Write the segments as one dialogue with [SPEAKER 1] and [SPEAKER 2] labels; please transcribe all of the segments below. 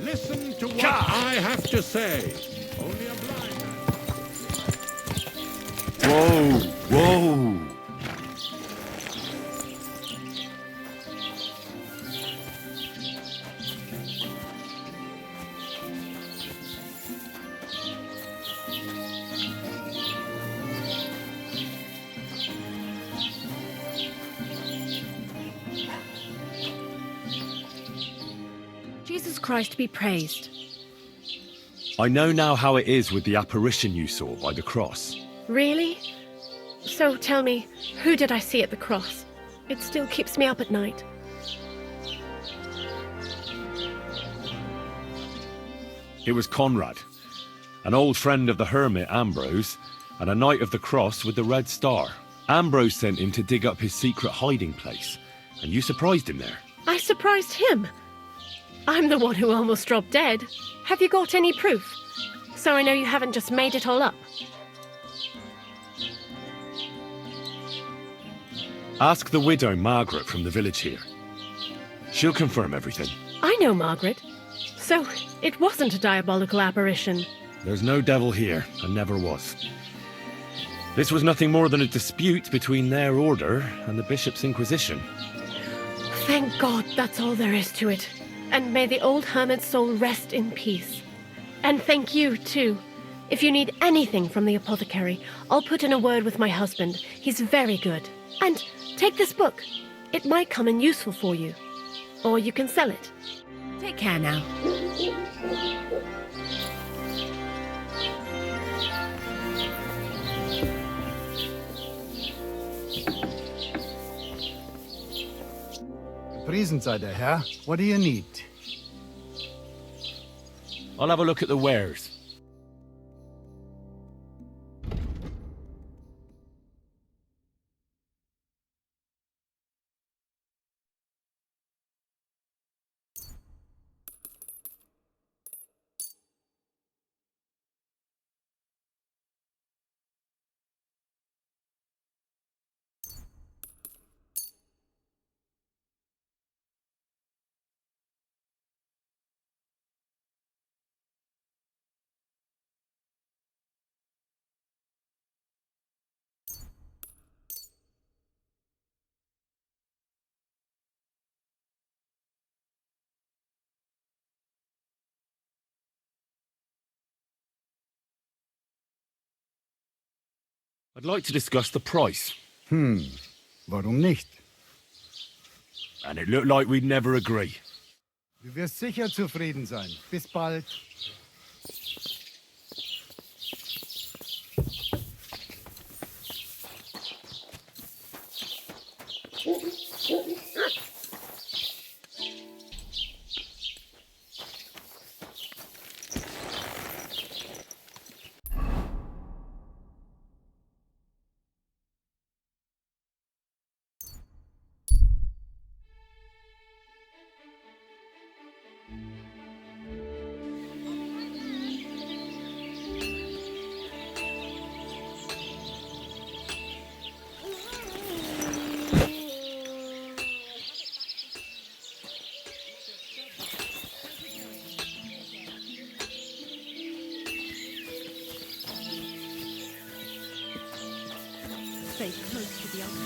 [SPEAKER 1] Listen to what I have to say. Only a blind man.
[SPEAKER 2] Whoa, whoa.
[SPEAKER 3] Jesus Christ be praised.
[SPEAKER 2] I know now how it is with the apparition you saw by the cross.
[SPEAKER 3] Really? So tell me, who did I see at the cross? It still keeps me up at night.
[SPEAKER 2] It was Conrad, an old friend of the hermit Ambrose, and a knight of the cross with the red star. Ambrose sent him to dig up his secret hiding place, and you surprised him there.
[SPEAKER 3] I surprised him. I'm the one who almost dropped dead. Have you got any proof? So I know you haven't just made it all up.
[SPEAKER 2] Ask the widow Margaret from the village here. She'll confirm everything.
[SPEAKER 3] I know Margaret. So it wasn't a diabolical apparition.
[SPEAKER 2] There's no devil here, and never was. This was nothing more than a dispute between their order and the bishop's inquisition.
[SPEAKER 3] Thank God that's all there is to it. And may the old hermit's soul rest in peace. And thank you, too. If you need anything from the apothecary, I'll put in a word with my husband. He's very good. And take this book. It might come in useful for you. Or you can sell it. Take care now.
[SPEAKER 4] Gepriesen sei der Herr. What do you need?
[SPEAKER 2] I'll have a look at the wares. I'd like to discuss the price.
[SPEAKER 4] Warum nicht?
[SPEAKER 2] And it looked like we'd never agree.
[SPEAKER 4] Du wirst sicher zufrieden sein. Bis bald.
[SPEAKER 3] Stay close to the altar.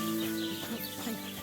[SPEAKER 3] It's not safe.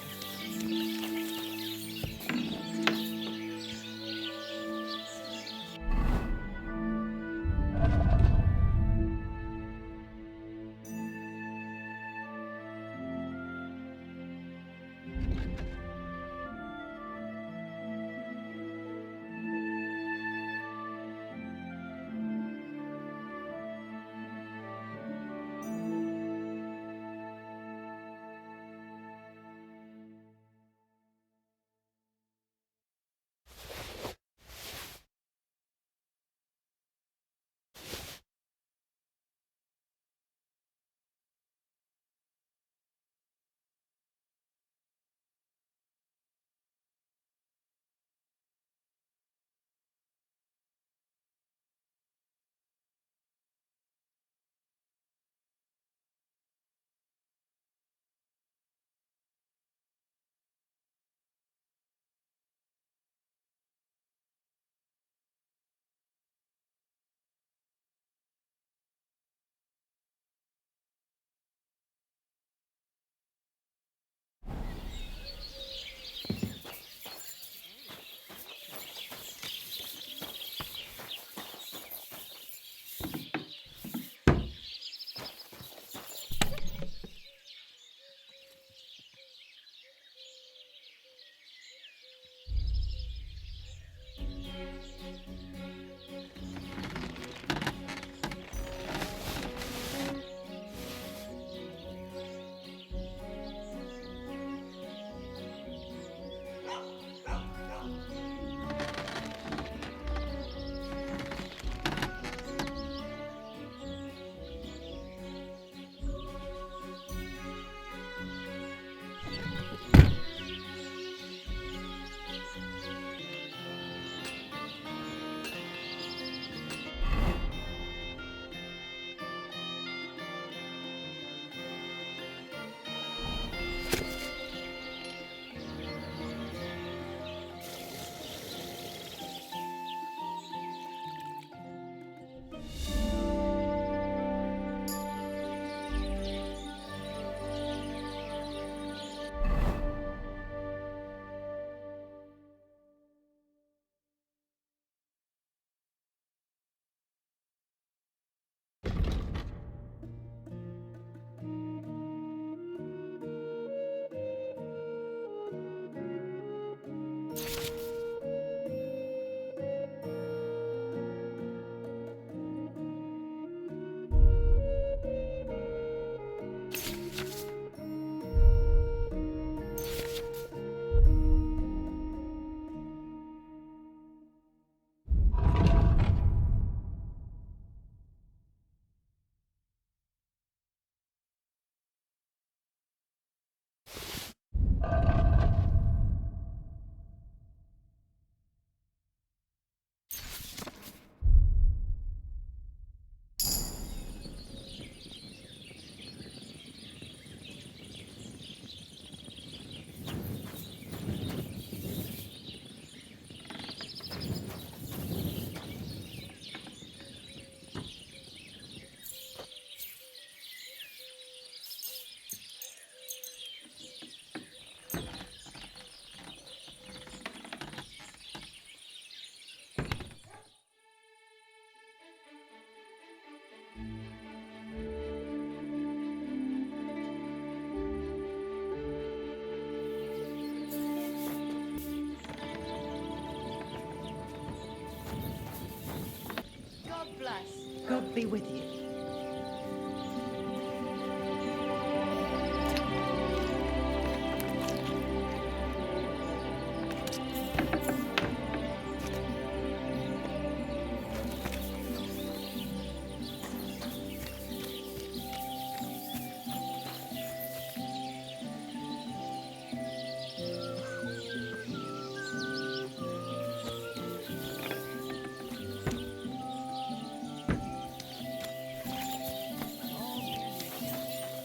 [SPEAKER 5] us.
[SPEAKER 6] God be with you.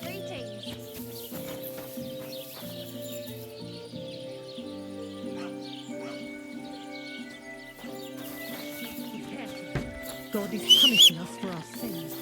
[SPEAKER 5] Greetings.
[SPEAKER 6] Be careful. God is punishing us for our sins.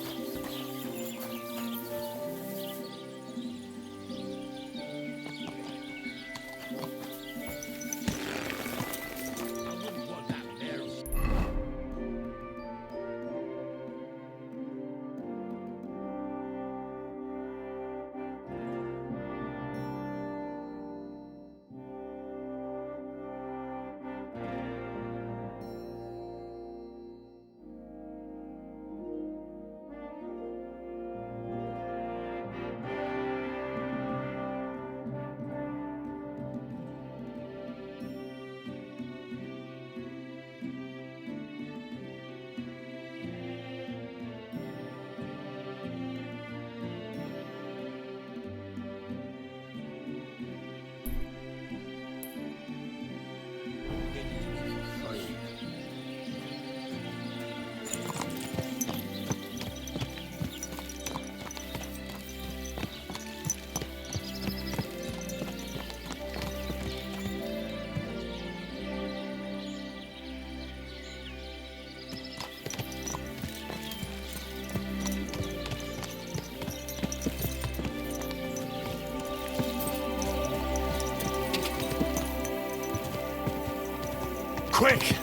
[SPEAKER 2] Quick!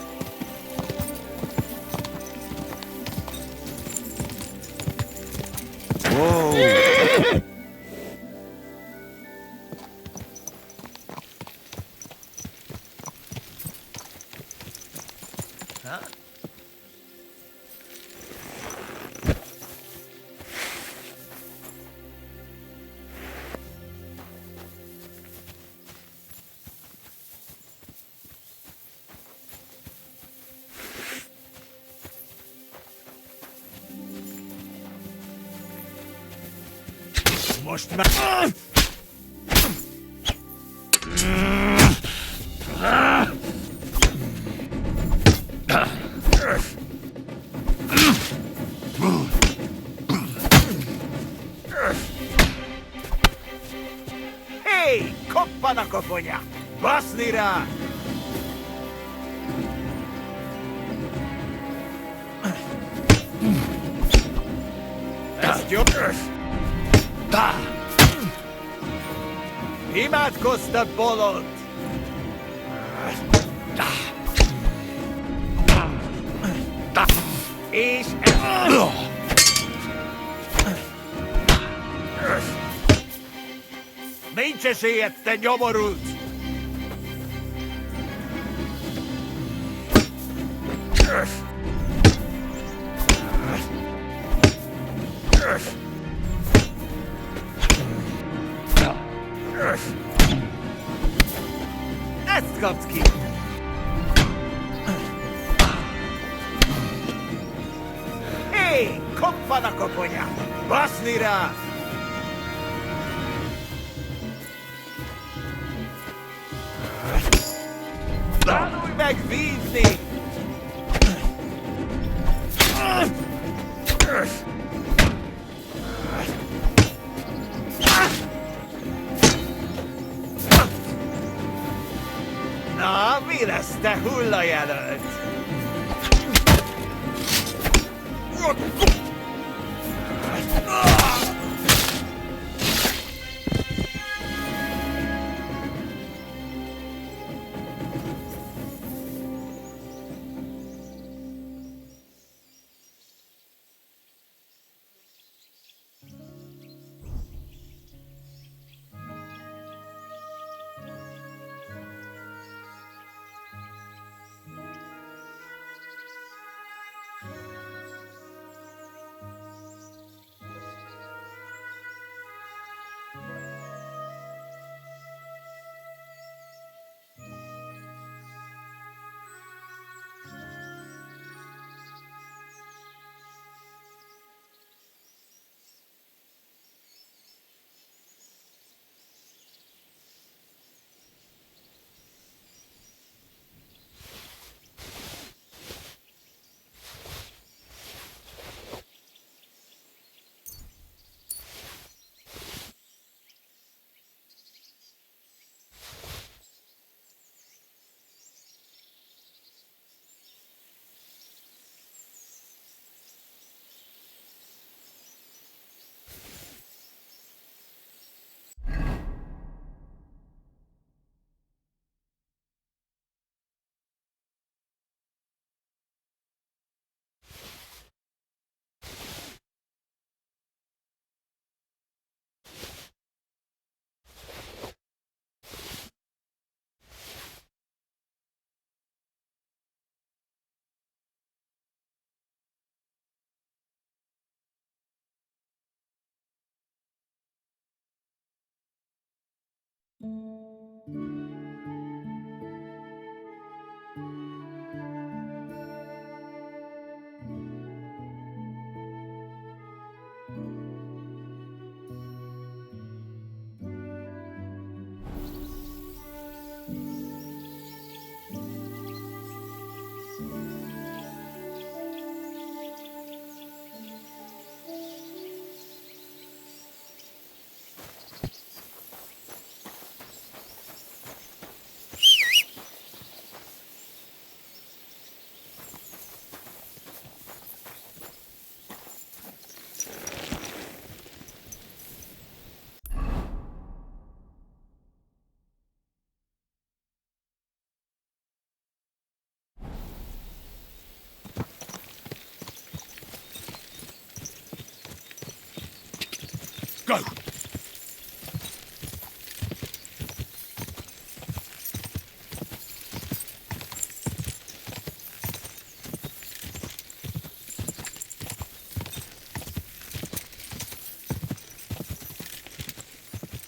[SPEAKER 2] Whoa! Most már...
[SPEAKER 7] Hey, koppanak a konya! Baszni rá! Ezt jobb! Imádkoztat, bolond! És... Nincs esélyed, te nyomorult! Ezt kapsz ki! Hé, koppanak a konyák! Baszni rá! Tanulj meg vívni! Na, mi lesz, te hullajelölt?
[SPEAKER 2] Go!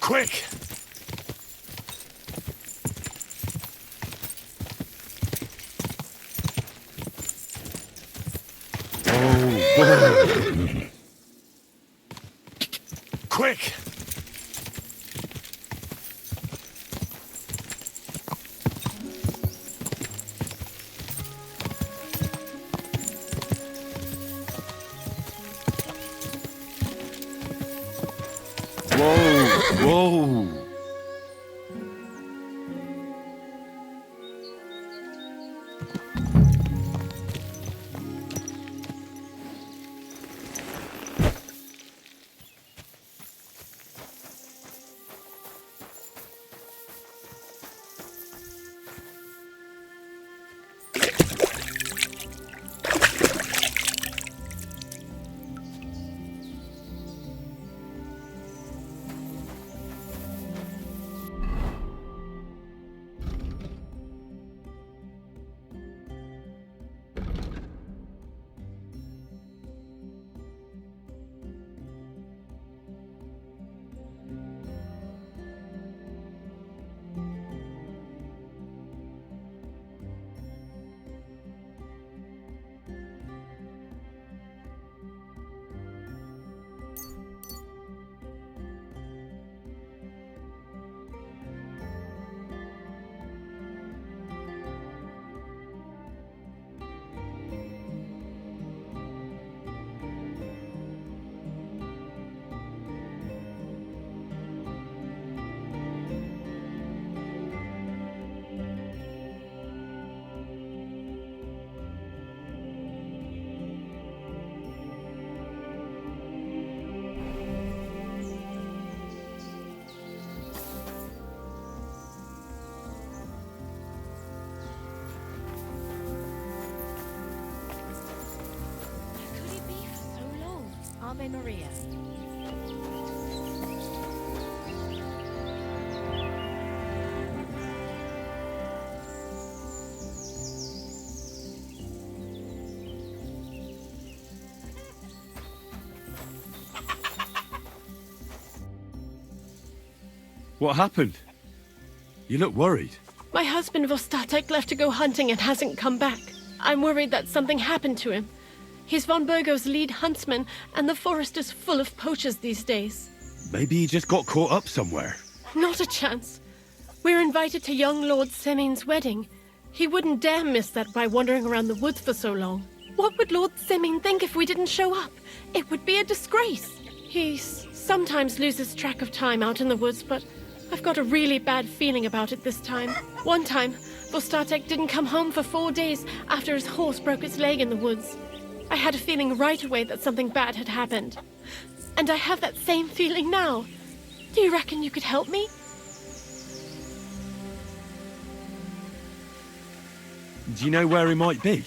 [SPEAKER 2] Quick! Quick! Whoa! Whoa!
[SPEAKER 5] Could it be for so long? Ave Maria.
[SPEAKER 2] What happened? You look worried.
[SPEAKER 3] My husband Vostatek left to go hunting and hasn't come back. I'm worried that something happened to him. He's von Burgo's lead huntsman, and the forest is full of poachers these days.
[SPEAKER 2] Maybe he just got caught up somewhere.
[SPEAKER 3] Not a chance. We're invited to young Lord Semin's wedding. He wouldn't dare miss that by wandering around the woods for so long. What would Lord Semin think if we didn't show up? It would be a disgrace. He sometimes loses track of time out in the woods, but I've got a really bad feeling about it this time. One time, Vostatek didn't come home for 4 days after his horse broke its leg in the woods. I had a feeling right away that something bad had happened. And I have that same feeling now. Do you reckon you could help me?
[SPEAKER 2] Do you know where he might be?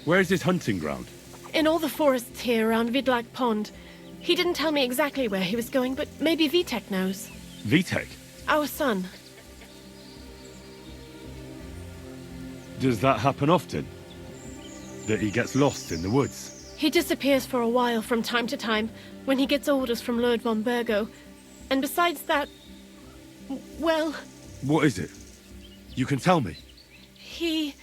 [SPEAKER 2] Where's his hunting ground?
[SPEAKER 3] In all the forests here around Vidlak Pond. He didn't tell me exactly where he was going, but maybe Vitek knows.
[SPEAKER 2] Vitek?
[SPEAKER 3] Our son.
[SPEAKER 2] Does that happen often? That he gets lost in the woods?
[SPEAKER 3] He disappears for a while from time to time when he gets orders from Lord von Burgo. And besides that, Well,
[SPEAKER 2] What is it? You can tell me.
[SPEAKER 3] he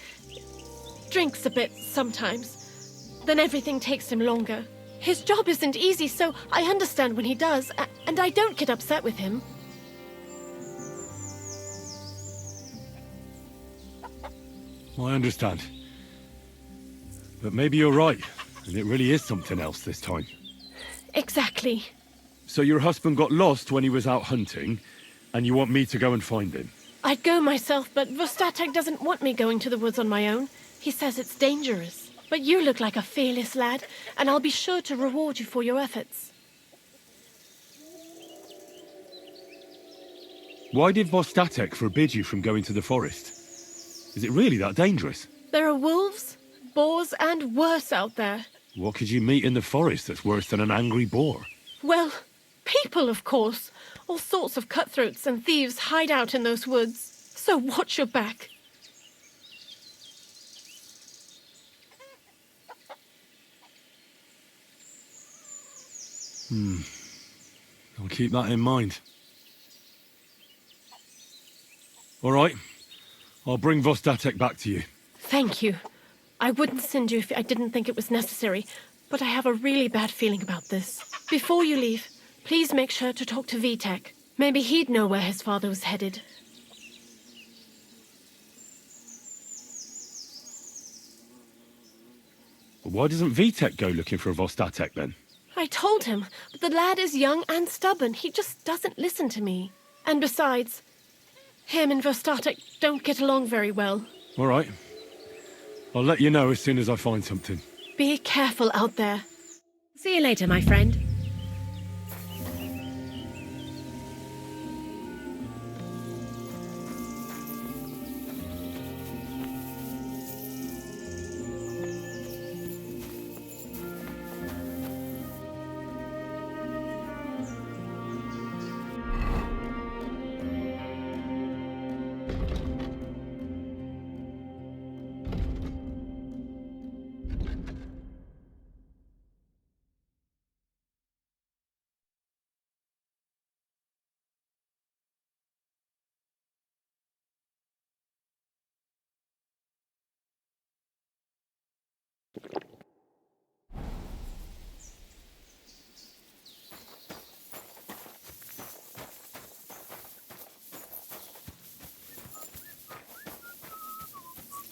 [SPEAKER 3] drinks a bit sometimes. Then everything takes him longer. His job isn't easy, so I understand when he does, and I don't get upset with him.
[SPEAKER 2] I understand. But maybe you're right, and it really is something else this time.
[SPEAKER 3] Exactly.
[SPEAKER 2] So your husband got lost when he was out hunting, and you want me to go and find him?
[SPEAKER 3] I'd go myself, but Vostatek doesn't want me going to the woods on my own. He says it's dangerous. But you look like a fearless lad, and I'll be sure to reward you for your efforts.
[SPEAKER 2] Why did Vostatek forbid you from going to the forest? Is it really that dangerous?
[SPEAKER 3] There are wolves, boars, and worse out there.
[SPEAKER 2] What could you meet in the forest that's worse than an angry boar?
[SPEAKER 3] Well, people, of course. All sorts of cutthroats and thieves hide out in those woods. So watch your back.
[SPEAKER 2] I'll keep that in mind. All right. I'll bring Vostatek back to you.
[SPEAKER 3] Thank you. I wouldn't send you if I didn't think it was necessary, but I have a really bad feeling about this. Before you leave, please make sure to talk to Vitek. Maybe he'd know where his father was headed.
[SPEAKER 2] Why doesn't Vitek go looking for Vostatek then?
[SPEAKER 3] I told him, but the lad is young and stubborn. He just doesn't listen to me. And besides, him and Vostatek don't get along very well.
[SPEAKER 2] All right. I'll let you know as soon as I find something.
[SPEAKER 3] Be careful out there.
[SPEAKER 8] See you later, my friend.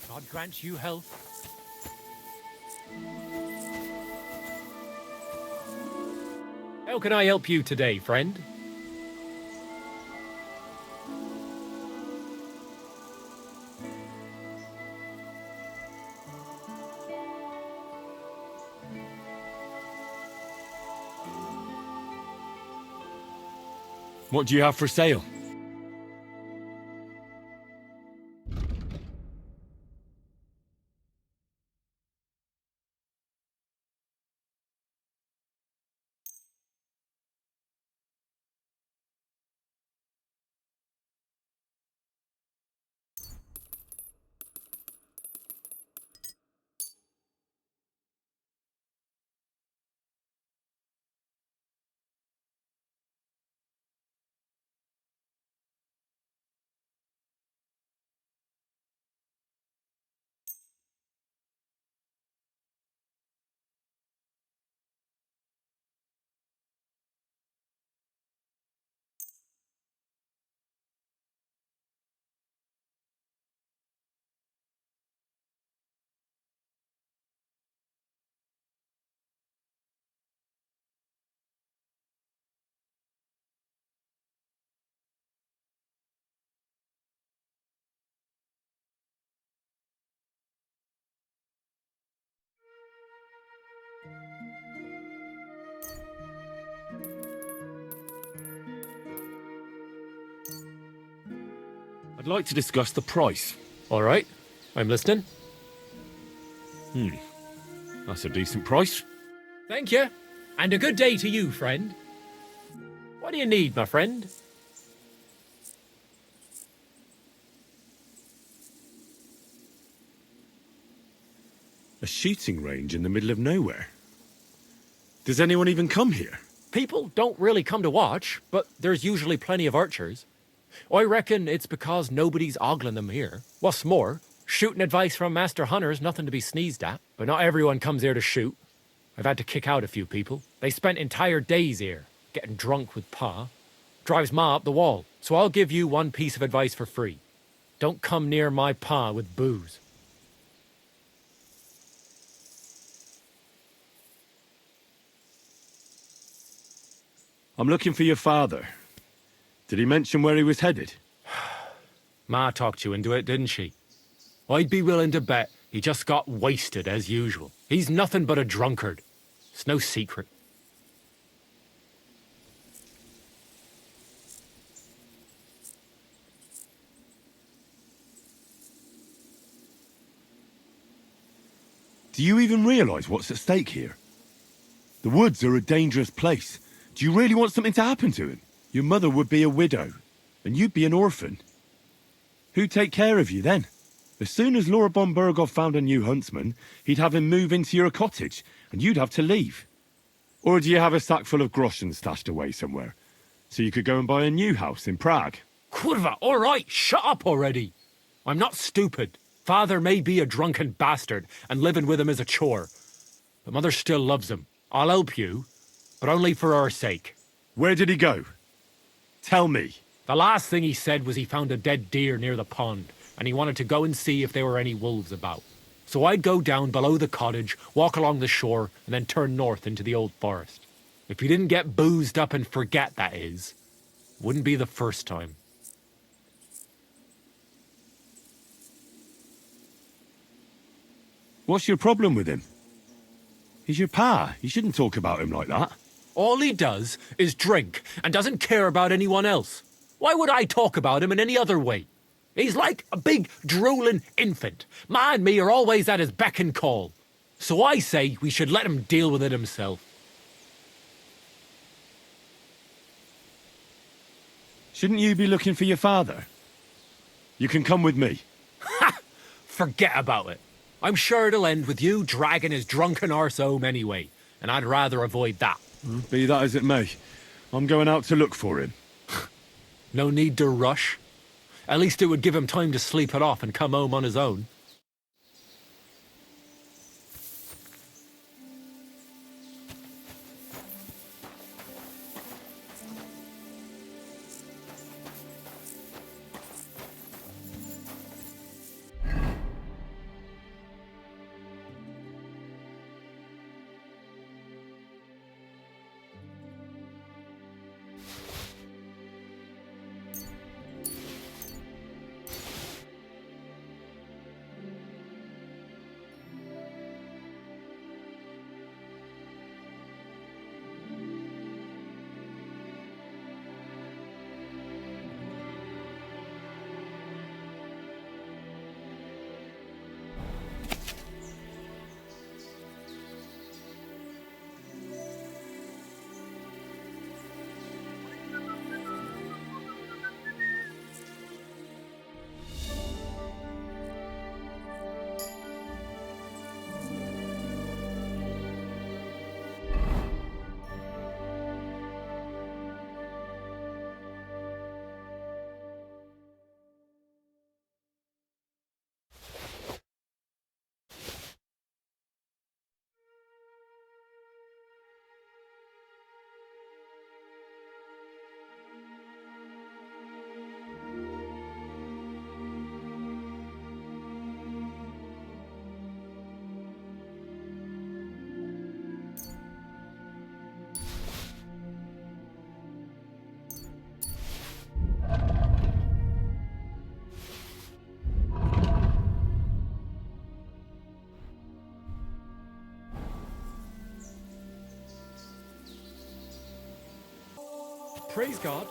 [SPEAKER 9] God grant you health. How can I help you today, friend?
[SPEAKER 2] What do you have for sale? I'd like to discuss the price.
[SPEAKER 9] All right, I'm listening.
[SPEAKER 2] That's a decent price.
[SPEAKER 9] Thank you, and a good day to you, friend. What do you need, my friend?
[SPEAKER 2] A shooting range in the middle of nowhere. Does anyone even come here?
[SPEAKER 9] People don't really come to watch, but there's usually plenty of archers. I reckon it's because nobody's ogling them here. What's more, shooting advice from Master Hunter's nothing to be sneezed at, but not everyone comes here to shoot. I've had to kick out a few people. They spent entire days here, getting drunk with Pa. Drives Ma up the wall. So I'll give you one piece of advice for free. Don't come near my Pa with booze.
[SPEAKER 2] I'm looking for your father. Did he mention where he was headed?
[SPEAKER 9] Ma talked you into it, didn't she? I'd be willing to bet he just got wasted as usual. He's nothing but a drunkard. It's no secret.
[SPEAKER 2] Do you even realise what's at stake here? The woods are a dangerous place. Do you really want something to happen to him? Your mother would be a widow, and you'd be an orphan. Who'd take care of you then? As soon as Laura von Burgov found a new huntsman, he'd have him move into your cottage, and you'd have to leave. Or do you have a sack full of groschen stashed away somewhere, so you could go and buy a new house in Prague?
[SPEAKER 9] Kurva, all right, shut up already. I'm not stupid. Father may be a drunken bastard, and living with him is a chore. But Mother still loves him. I'll help you, but only for our sake.
[SPEAKER 2] Where did he go? Tell me.
[SPEAKER 9] The last thing he said was he found a dead deer near the pond, and he wanted to go and see if there were any wolves about. So I'd go down below the cottage, walk along the shore, and then turn north into the old forest. If you didn't get boozed up and forget, that is. Wouldn't be the first time.
[SPEAKER 2] What's your problem with him? He's your pa. You shouldn't talk about him like that.
[SPEAKER 9] All he does is drink and doesn't care about anyone else. Why would I talk about him in any other way? He's like a big, drooling infant. Ma and me are always at his beck and call. So I say we should let him deal with it himself.
[SPEAKER 2] Shouldn't you be looking for your father? You can come with me.
[SPEAKER 9] Ha! Forget about it. I'm sure it'll end with you dragging his drunken arse home anyway, and I'd rather avoid that.
[SPEAKER 2] Be that as it may, I'm going out to look for him.
[SPEAKER 9] No need to rush. At least it would give him time to sleep it off and come home on his own. Praise God.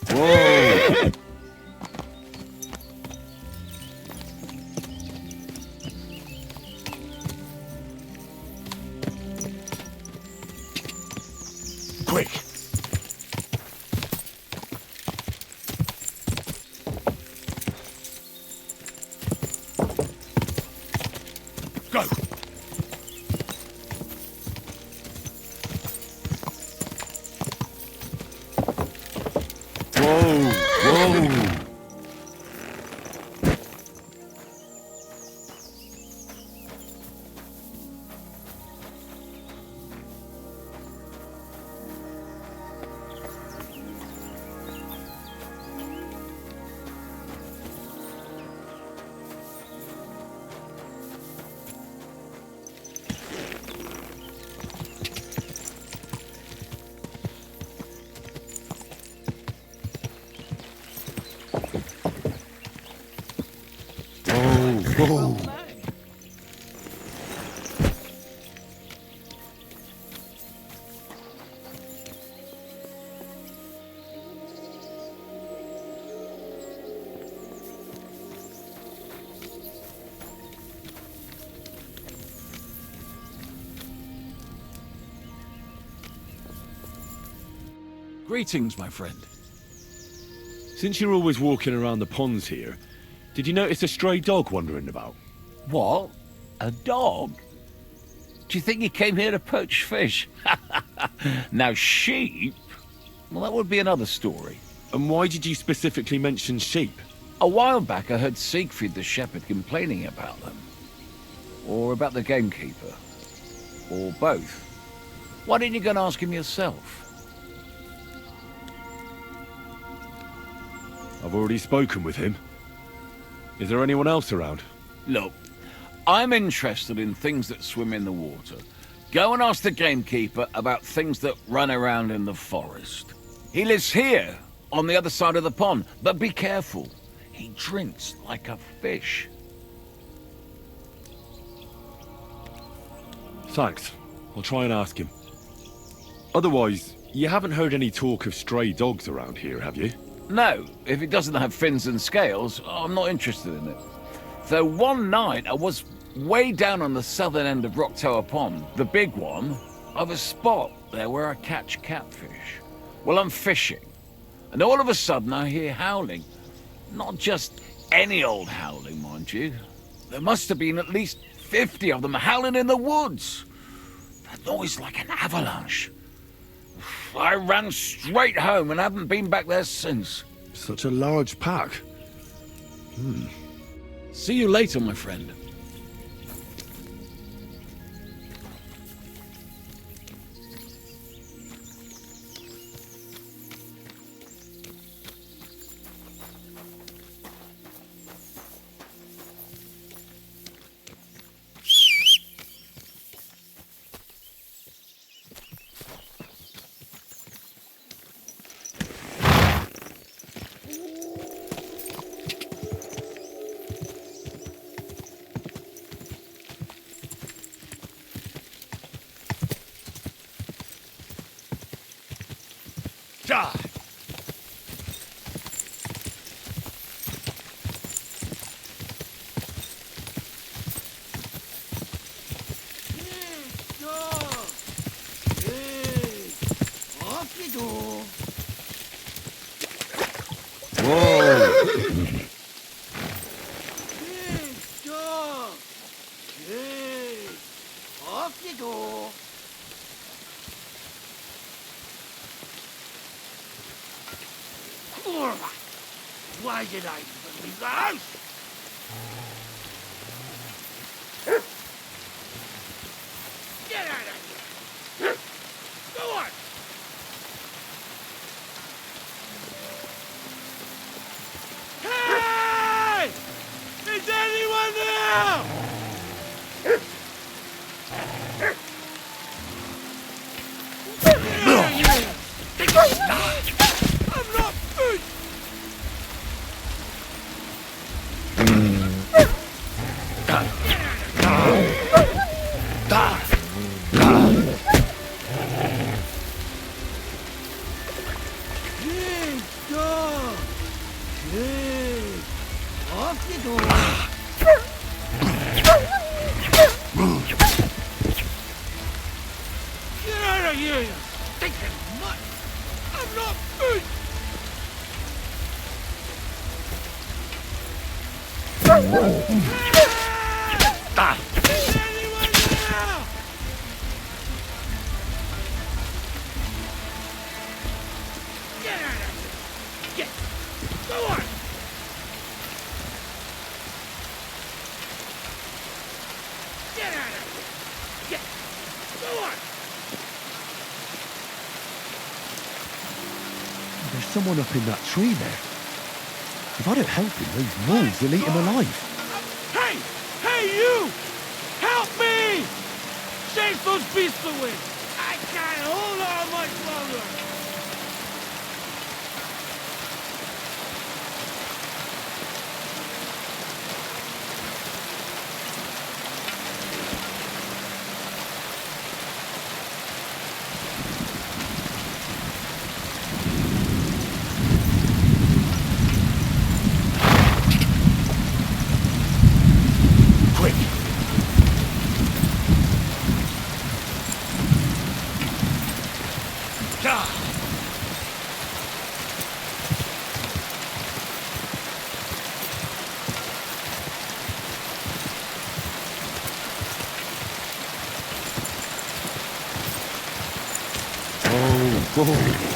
[SPEAKER 2] Whoa!
[SPEAKER 9] Quick!
[SPEAKER 1] Whoa.
[SPEAKER 10] Greetings, my friend.
[SPEAKER 2] Since you're always walking around the ponds here, did you notice a stray dog wandering about?
[SPEAKER 10] What? A dog? Do you think he came here to poach fish? Now, sheep? Well, that would be another story.
[SPEAKER 2] And why did you specifically mention sheep?
[SPEAKER 10] A while back, I heard Siegfried the shepherd complaining about them. Or about the gamekeeper. Or both. Why didn't you go and ask him yourself?
[SPEAKER 2] I've already spoken with him. Is there anyone else around?
[SPEAKER 10] Look, I'm interested in things that swim in the water. Go and ask the gamekeeper about things that run around in the forest. He lives here, on the other side of the pond, but be careful. He drinks like a fish.
[SPEAKER 2] Thanks. I'll try and ask him. Otherwise, you haven't heard any talk of stray dogs around here, have you?
[SPEAKER 10] No, if it doesn't have fins and scales, I'm not interested in it. Though one night I was way down on the southern end of Rock Tower Pond, the big one, I have a spot there where I catch catfish. Well, I'm fishing, and all of a sudden I hear howling. Not just any old howling, mind you. There must have been at least 50 of them howling in the woods. That noise like an avalanche. I ran straight home and haven't been back there since.
[SPEAKER 1] Such a large pack.
[SPEAKER 10] See you later, my friend.
[SPEAKER 7] Why did I even leave the house? Get out of here! Go on! Hey! Is anyone there? I'm not food!
[SPEAKER 1] There's someone up in that tree there. If I don't help him, those wolves will eat him alive.
[SPEAKER 7] Hey! Hey, you! Help me! Chase those beasts away! I can't hold on much longer!
[SPEAKER 1] Oh, God.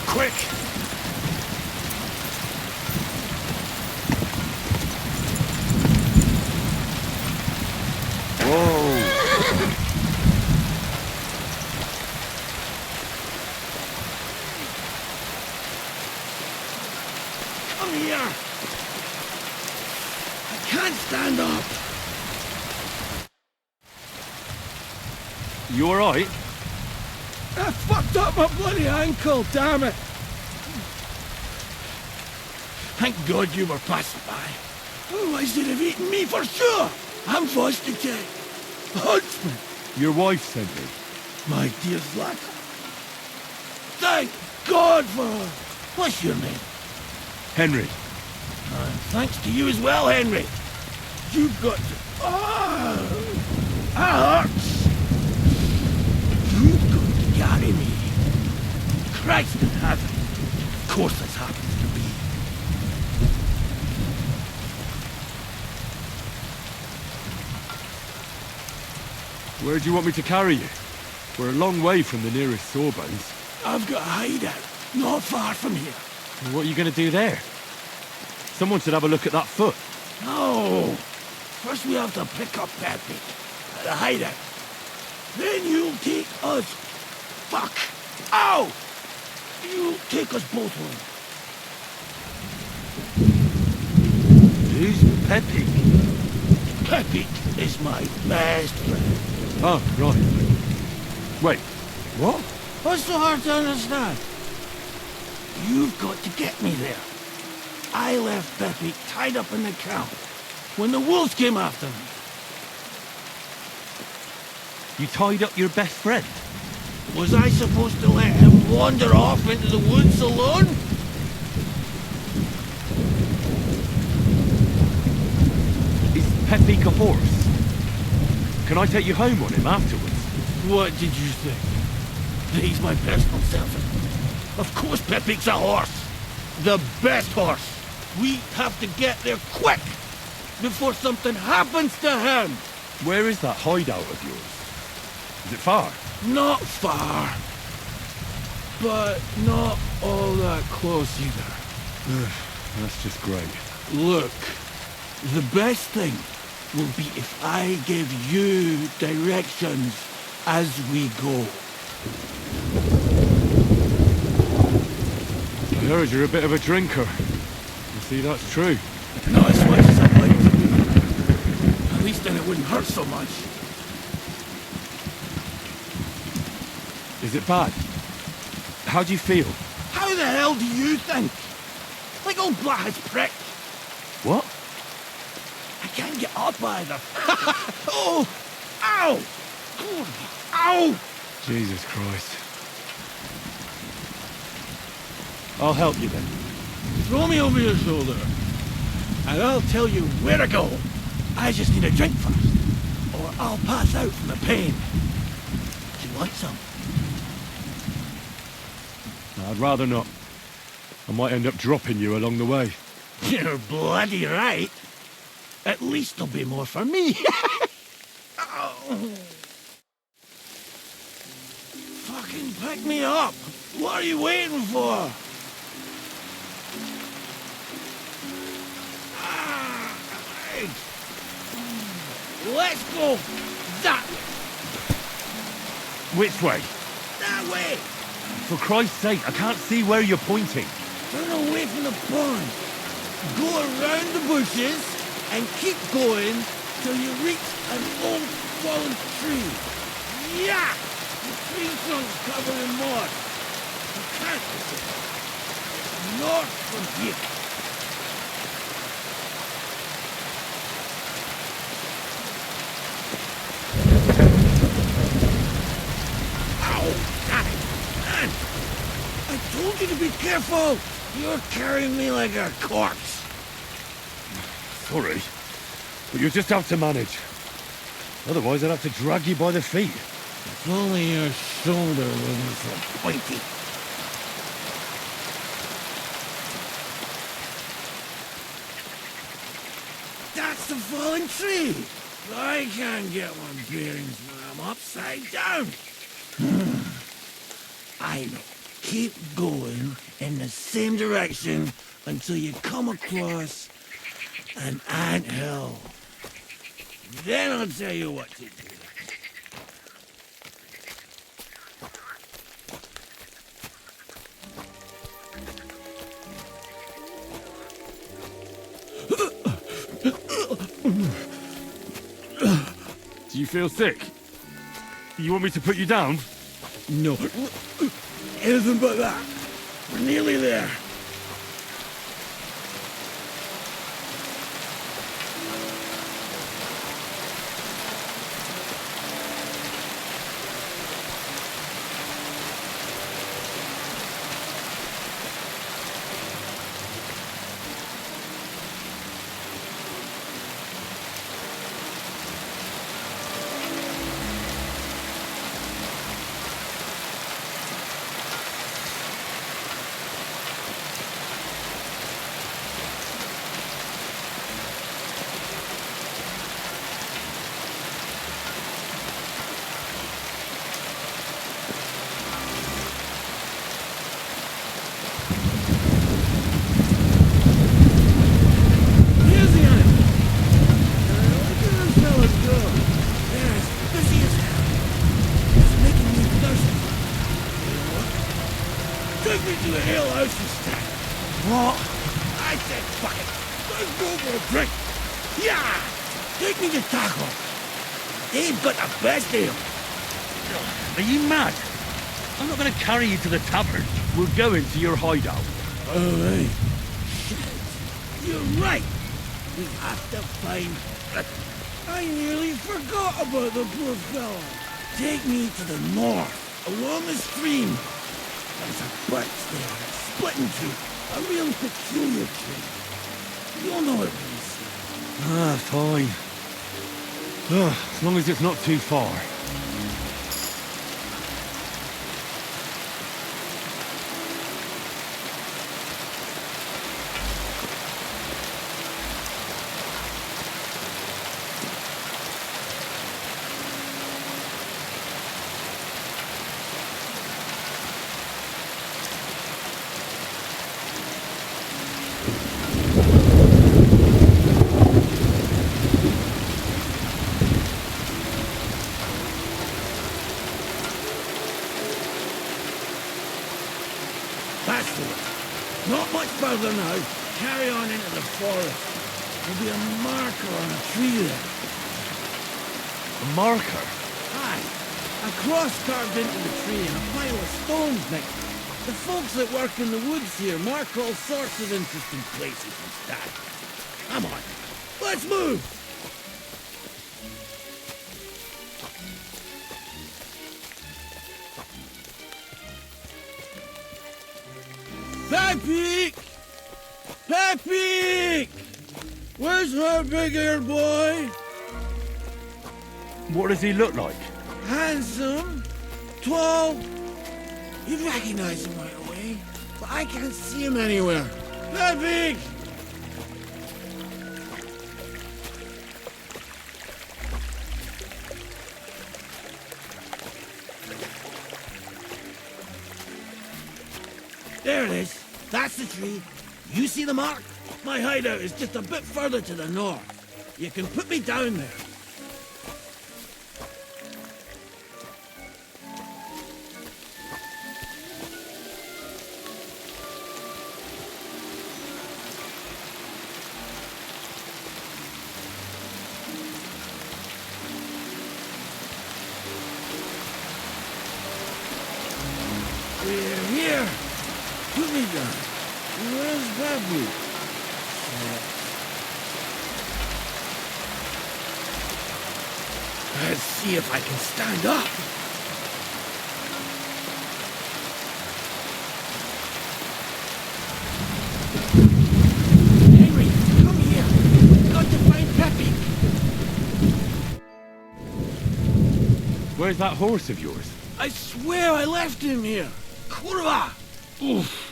[SPEAKER 7] Quick! Come here! I can't stand up!
[SPEAKER 2] You alright?
[SPEAKER 7] I fucked up my bloody ankle, damn it! Thank God you were passing by. Otherwise they'd have eaten me for sure! I'm foster care. Huntsman!
[SPEAKER 2] Your wife sent me.
[SPEAKER 7] My dear lad. Thank God for her. What's your name?
[SPEAKER 2] Henry.
[SPEAKER 7] Thanks to you as well, Henry. You've got to... that hurts. You've got to carry me. Christ in heaven. Of course this happens to be.
[SPEAKER 2] Where do you want me to carry you? We're a long way from the nearest sawbones.
[SPEAKER 7] I've got a hideout, not far from here.
[SPEAKER 2] What are you going to do there? Someone should have a look at that foot.
[SPEAKER 7] No. First we have to pick up Pepe at the hideout. Then you'll take us. Fuck. Ow! You'll take us both home.
[SPEAKER 2] Who's Pepe?
[SPEAKER 7] Pepe is my best friend.
[SPEAKER 2] Oh, right. Wait, what?
[SPEAKER 7] What's so hard to understand? You've got to get me there. I left Pepe tied up in the camp when the wolves came after me.
[SPEAKER 2] You tied up your best friend?
[SPEAKER 7] Was I supposed to let him wander off into the woods alone?
[SPEAKER 2] Is Pepe a horse? Can I take you home on him afterwards?
[SPEAKER 7] What did you think? That he's my personal servant? Of course Pepe's a horse. The best horse. We have to get there quick before something happens to him.
[SPEAKER 2] Where is that hideout of yours? Is it far?
[SPEAKER 7] Not far. But not all that close either.
[SPEAKER 2] That's just great.
[SPEAKER 7] Look, the best thing will be if I give you directions as we go.
[SPEAKER 2] I heard you're a bit of a drinker. You see, that's true.
[SPEAKER 7] Not as much as I'd like to be. At least then it wouldn't hurt so much.
[SPEAKER 2] Is it bad? How do you feel?
[SPEAKER 7] How the hell do you think? Like old Blackhead's prick.
[SPEAKER 2] What?
[SPEAKER 7] I can't get up either. Oh! Ow! Ow!
[SPEAKER 2] Jesus Christ. I'll help you then.
[SPEAKER 7] Throw me over your shoulder, and I'll tell you where to go. I just need a drink first, or I'll pass out from the pain. Do you want some?
[SPEAKER 2] No, I'd rather not. I might end up dropping you along the way.
[SPEAKER 7] You're bloody right. At least there'll be more for me. Oh. Fucking pick me up. What are you waiting for? Right. Let's go that way.
[SPEAKER 2] Which way?
[SPEAKER 7] That way.
[SPEAKER 2] For Christ's sake, I can't see where you're pointing.
[SPEAKER 7] Turn away from the pond. Go around the bushes and keep going till you reach an old fallen tree. Yeah! The tree trunk's covered in mud. You can't miss it. It's north from here. Ow! Damn it! Man! I told you to be careful! You're carrying me like a corpse.
[SPEAKER 2] Sorry, but you'll just have to manage. Otherwise, I'd have to drag you by the feet.
[SPEAKER 7] If only your shoulder wasn't so pointy. That's the fallen tree. I can't get my bearings when I'm upside down. I know. Keep going in the same direction until you come across an anthill. Then I'll tell you what to do.
[SPEAKER 2] Do you feel sick? You want me to put you down?
[SPEAKER 7] No. Anything but that. We're nearly there. Best deal.
[SPEAKER 2] Are you mad? I'm not going to carry you to the tavern. We're going to your hideout.
[SPEAKER 7] Oh, hey. Shit. You're right. We have to find... I nearly forgot about the poor fella. Take me to the north, along the stream. There's a birch there, split in two. A real peculiar tree. You'll know it when you see it.
[SPEAKER 2] Ah, fine. As long as it's not too far.
[SPEAKER 7] Further now, carry on into the forest. There'll be a marker on a tree there.
[SPEAKER 2] A marker?
[SPEAKER 7] Aye. A cross carved into the tree and a pile of stones next to it. The folks that work in the woods here mark all sorts of interesting places and stuff. Come on, let's move! Bye, Peak! Peppy! Where's her big-eared boy?
[SPEAKER 1] What does he look like?
[SPEAKER 7] Handsome, tall. You'd recognize him right away, but I can't see him anywhere. Peppy! There it is. That's the tree. You see the mark? My hideout is just a bit further to the north. You can put me down there. We're here. Put me down. Where's Babu? Let's see if I can stand up. Henry, come here. We've got to find Peppy.
[SPEAKER 2] Where's that horse of yours?
[SPEAKER 7] I swear I left him here. Kurwa! Oof.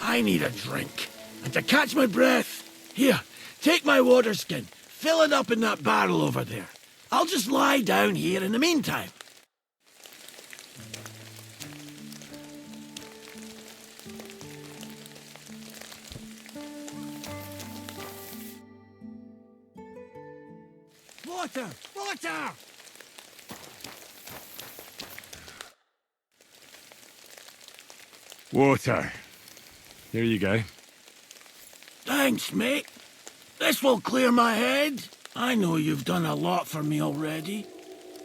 [SPEAKER 7] I need a drink. And to catch my breath, here, take my water skin. Fill it up in that barrel over there. I'll just lie down here in the meantime. Water! Water!
[SPEAKER 2] Water. Here you go.
[SPEAKER 7] Thanks, mate. This will clear my head. I know you've done a lot for me already,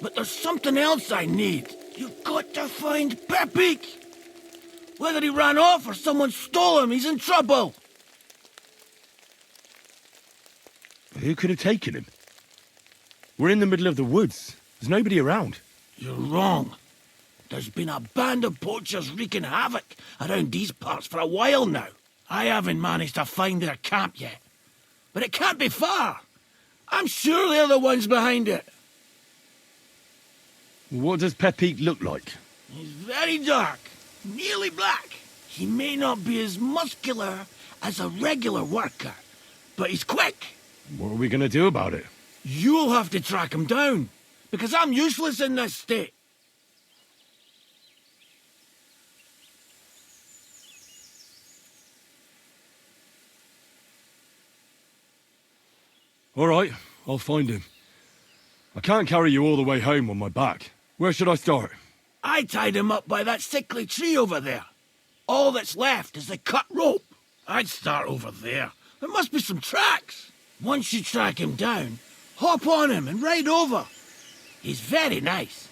[SPEAKER 7] but there's something else I need. You've got to find Peppy. Whether he ran off or someone stole him, he's in trouble.
[SPEAKER 2] Who could have taken him? We're in the middle of the woods. There's nobody around.
[SPEAKER 7] You're wrong. There's been a band of poachers wreaking havoc around these parts for a while now. I haven't managed to find their camp yet, but it can't be far. I'm sure they're the ones behind it.
[SPEAKER 2] What does Pepe look like?
[SPEAKER 7] He's very dark, nearly black. He may not be as muscular as a regular worker, but he's quick.
[SPEAKER 2] What are we going to do about it?
[SPEAKER 7] You'll have to track him down, because I'm useless in this state.
[SPEAKER 2] All right, I'll find him. I can't carry you all the way home on my back. Where should I start?
[SPEAKER 7] I tied him up by that sickly tree over there. All that's left is the cut rope. I'd start over there. There must be some tracks. Once you track him down, hop on him and ride over. He's very nice.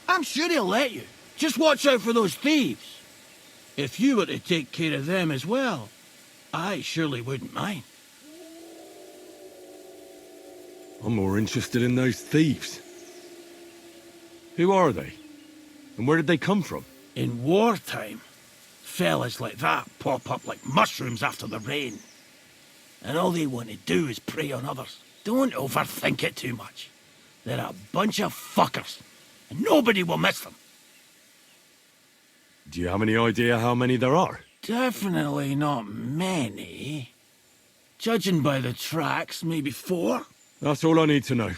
[SPEAKER 7] I'm sure he'll let you. Just watch out for those thieves. If you were to take care of them as well, I surely wouldn't mind.
[SPEAKER 2] I'm more interested in those thieves. Who are they? And where did they come from?
[SPEAKER 7] In wartime, fellas like that pop up like mushrooms after the rain. And all they want to do is prey on others. Don't overthink it too much. They're a bunch of fuckers, and nobody will miss them.
[SPEAKER 2] Do you have any idea how many there are?
[SPEAKER 7] Definitely not many. Judging by the tracks, maybe 4.
[SPEAKER 2] That's all I need to know.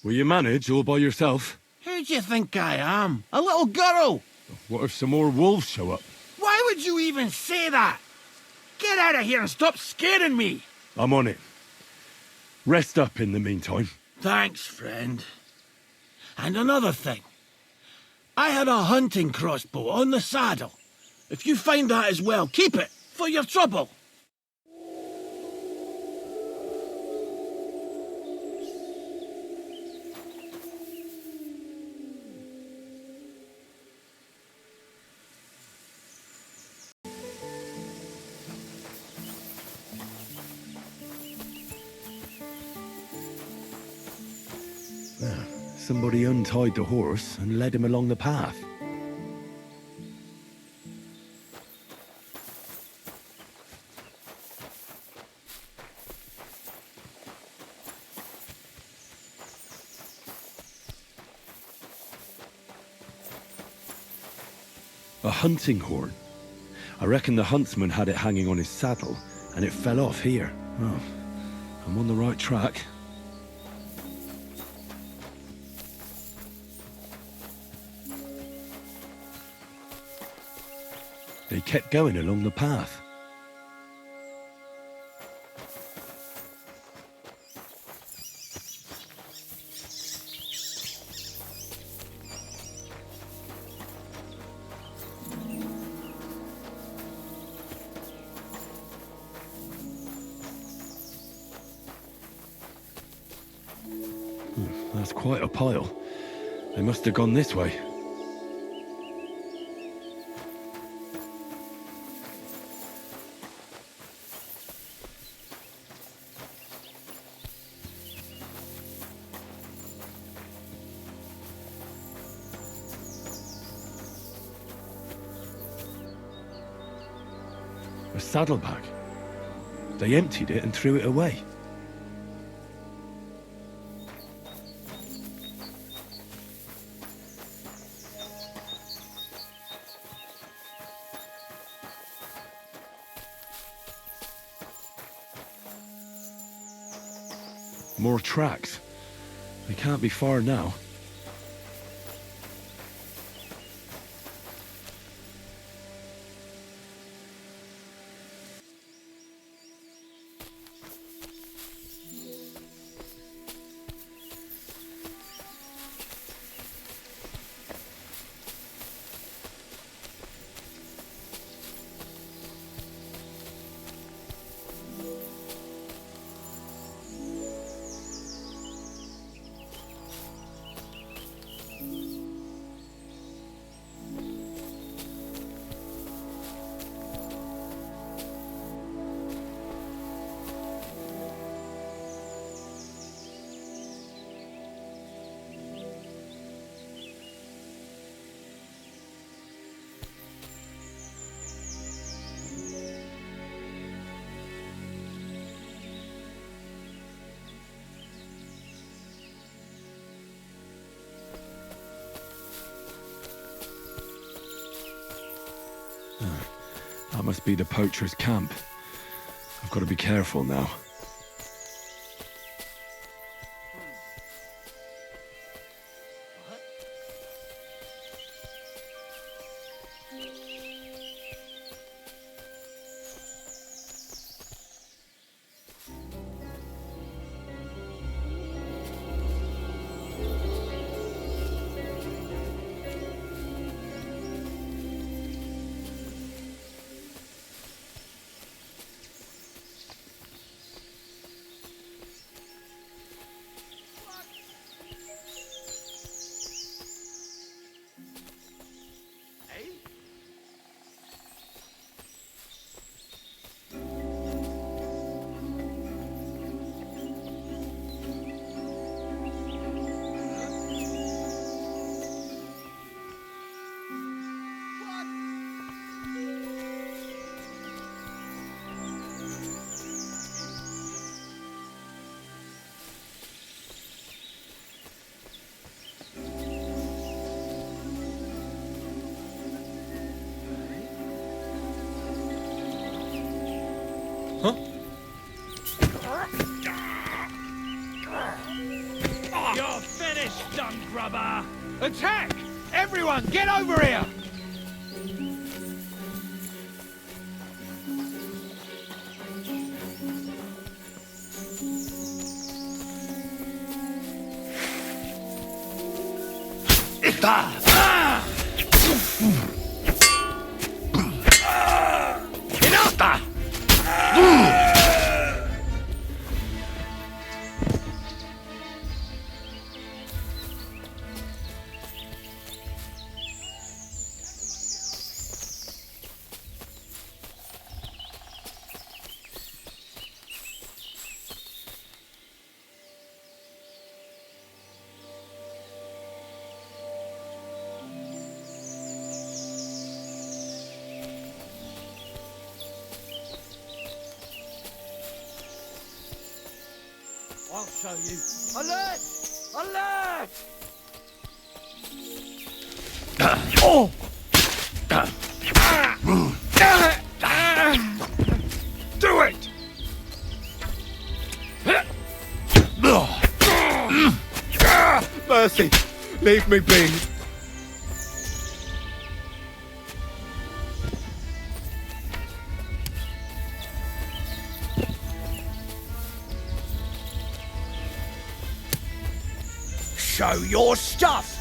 [SPEAKER 2] Will you manage all by yourself?
[SPEAKER 7] Who do you think I am? A little girl?
[SPEAKER 2] What if some more wolves show up?
[SPEAKER 7] Why would you even say that? Get out of here and stop scaring me!
[SPEAKER 2] I'm on it. Rest up in the meantime.
[SPEAKER 7] Thanks, friend. And another thing. I had a hunting crossbow on the saddle. If you find that as well, keep it for your trouble.
[SPEAKER 1] Somebody untied the horse and led him along the path. A hunting horn. I reckon the huntsman had it hanging on his saddle, and it fell off here. Oh, I'm on the right track. They kept going along the path. That's quite a pile. They must have gone this way. A saddlebag. They emptied it and threw it away. More tracks. They can't be far now. That must be the poacher's camp. I've got to be careful now.
[SPEAKER 7] You're finished, dung grubber! Attack! Everyone, get over here! I'll show you. Alert! Alert! Oh!
[SPEAKER 2] Do it!
[SPEAKER 7] Mercy! Leave me be! Show your stuff!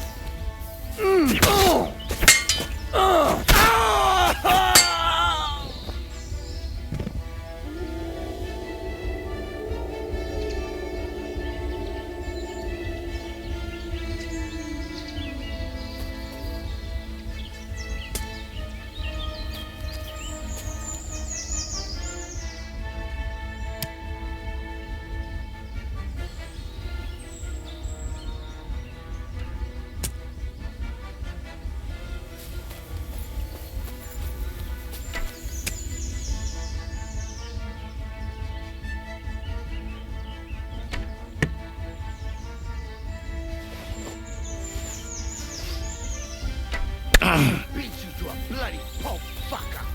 [SPEAKER 7] Beat you to a bloody pulp fucker!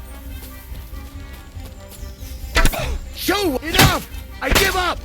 [SPEAKER 7] Show! Enough! I give up!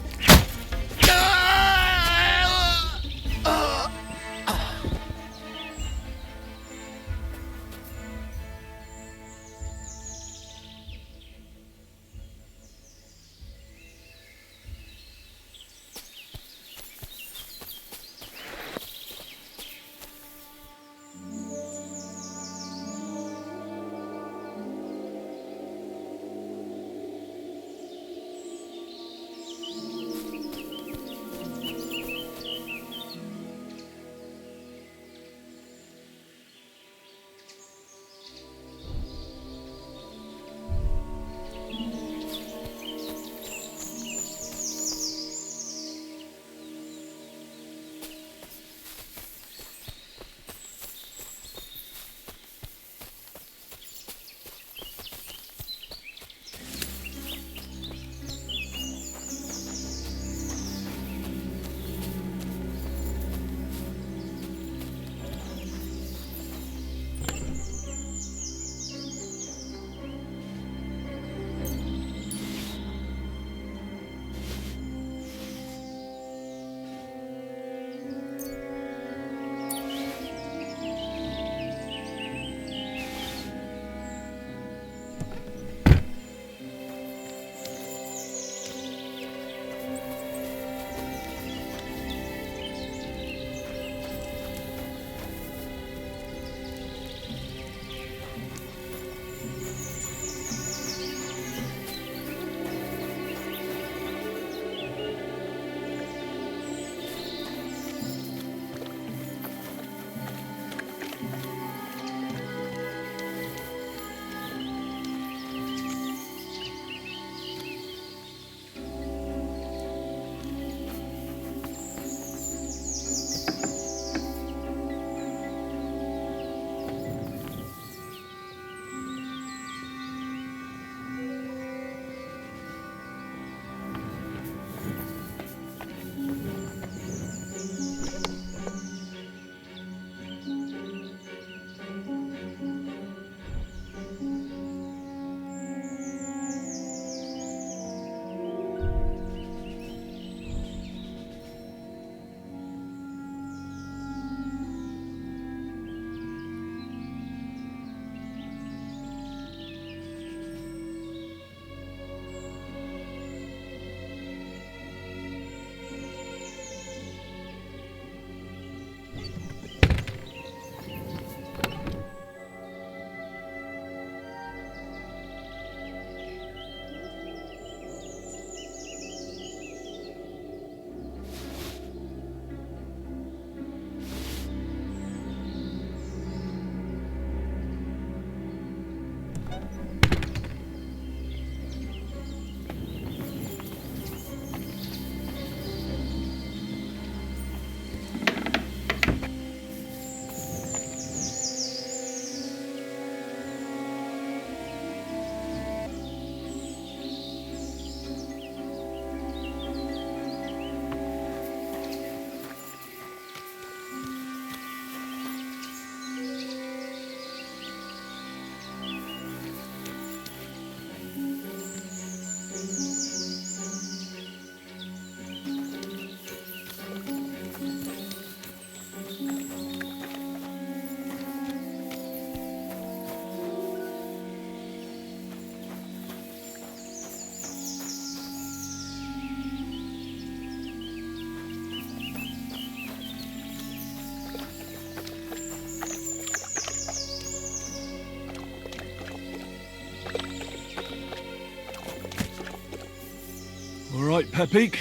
[SPEAKER 1] Pepik,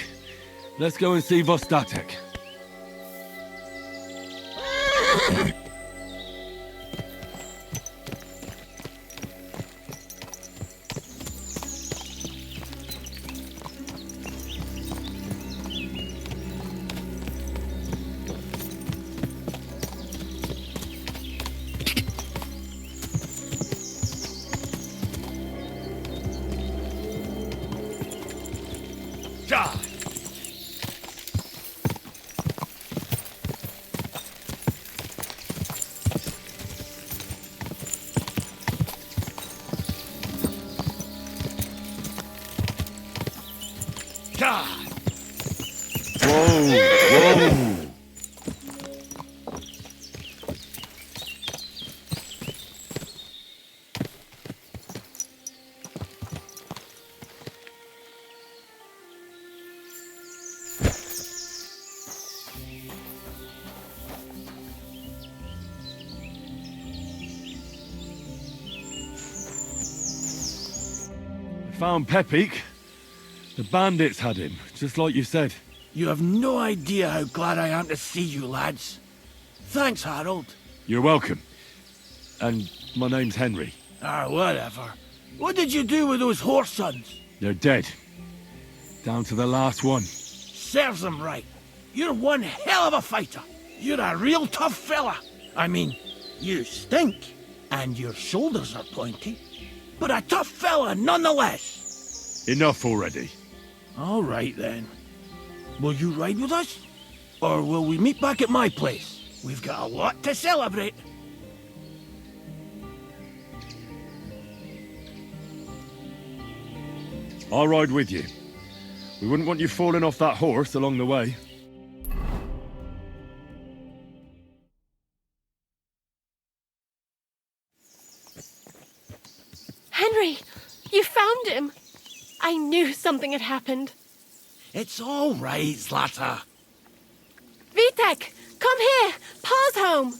[SPEAKER 1] let's go and see Vostatek. Found Pepik. The bandits had him, just like you said.
[SPEAKER 7] You have no idea how glad I am to see you, lads. Thanks, Harold.
[SPEAKER 1] You're welcome. And my name's Henry.
[SPEAKER 7] Whatever. What did you do with those horse sons?
[SPEAKER 1] They're dead. Down to the last one.
[SPEAKER 7] Serves them right. You're one hell of a fighter. You're a real tough fella. I mean, you stink, and your shoulders are pointy. But a tough fella nonetheless.
[SPEAKER 1] Enough already.
[SPEAKER 7] All right, then. Will you ride with us? Or will we meet back at my place? We've got a lot to celebrate.
[SPEAKER 1] I'll ride with you. We wouldn't want you falling off that horse along the way.
[SPEAKER 3] Henry, you found him. I knew something had happened.
[SPEAKER 7] It's all right, Zlata.
[SPEAKER 3] Vitek, come here. Pa's home.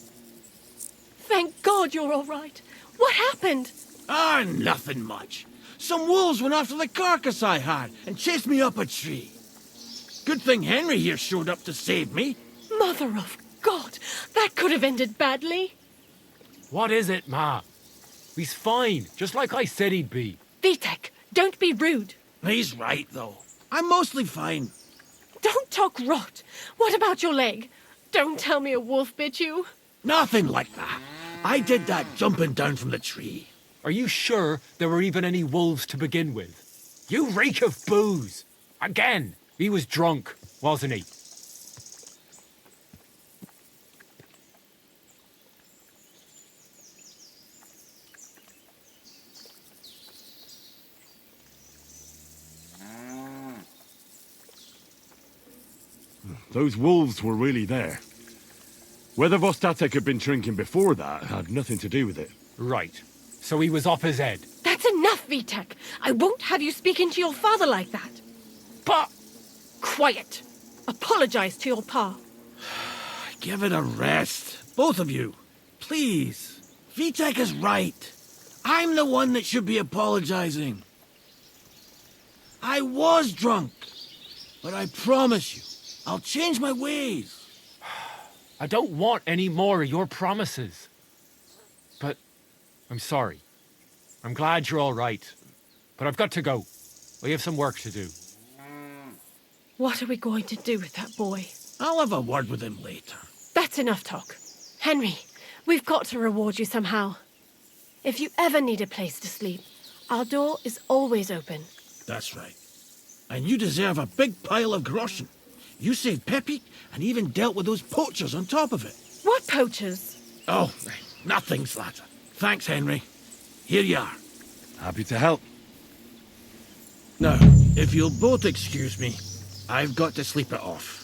[SPEAKER 3] Thank God you're all right. What happened?
[SPEAKER 7] Nothing much. Some wolves went after the carcass I had and chased me up a tree. Good thing Henry here showed up to save me.
[SPEAKER 3] Mother of God, that could have ended badly.
[SPEAKER 9] What is it, Ma? He's fine, just like I said he'd be.
[SPEAKER 3] Vitek, don't be rude.
[SPEAKER 7] He's right, though. I'm mostly fine.
[SPEAKER 3] Don't talk rot. What about your leg? Don't tell me a wolf bit you.
[SPEAKER 7] Nothing like that. I did that jumping down from the tree.
[SPEAKER 9] Are you sure there were even any wolves to begin with? You reek of booze! Again! He was drunk, wasn't he?
[SPEAKER 1] Those wolves were really there. Whether Vostatek had been drinking before that had nothing to do with it.
[SPEAKER 9] Right. So he was off his head.
[SPEAKER 3] That's enough, Vitek. I won't have you speaking to your father like that. Pa! Quiet. Apologize to your pa.
[SPEAKER 7] Give it a rest. Both of you. Please. Vitek is right. I'm the one that should be apologizing. I was drunk. But I promise you, I'll change my ways.
[SPEAKER 9] I don't want any more of your promises. But I'm sorry. I'm glad you're all right. But I've got to go. We have some work to do.
[SPEAKER 3] What are we going to do with that boy?
[SPEAKER 7] I'll have a word with him later.
[SPEAKER 3] That's enough talk. Henry, we've got to reward you somehow. If you ever need a place to sleep, our door is always open.
[SPEAKER 7] That's right. And you deserve a big pile of groschen. You saved Pepik and even dealt with those poachers on top of it.
[SPEAKER 3] What poachers?
[SPEAKER 7] Oh, nothing, Zlata. Thanks, Henry. Here you are.
[SPEAKER 1] Happy to help.
[SPEAKER 7] Now, if you'll both excuse me, I've got to sleep it off.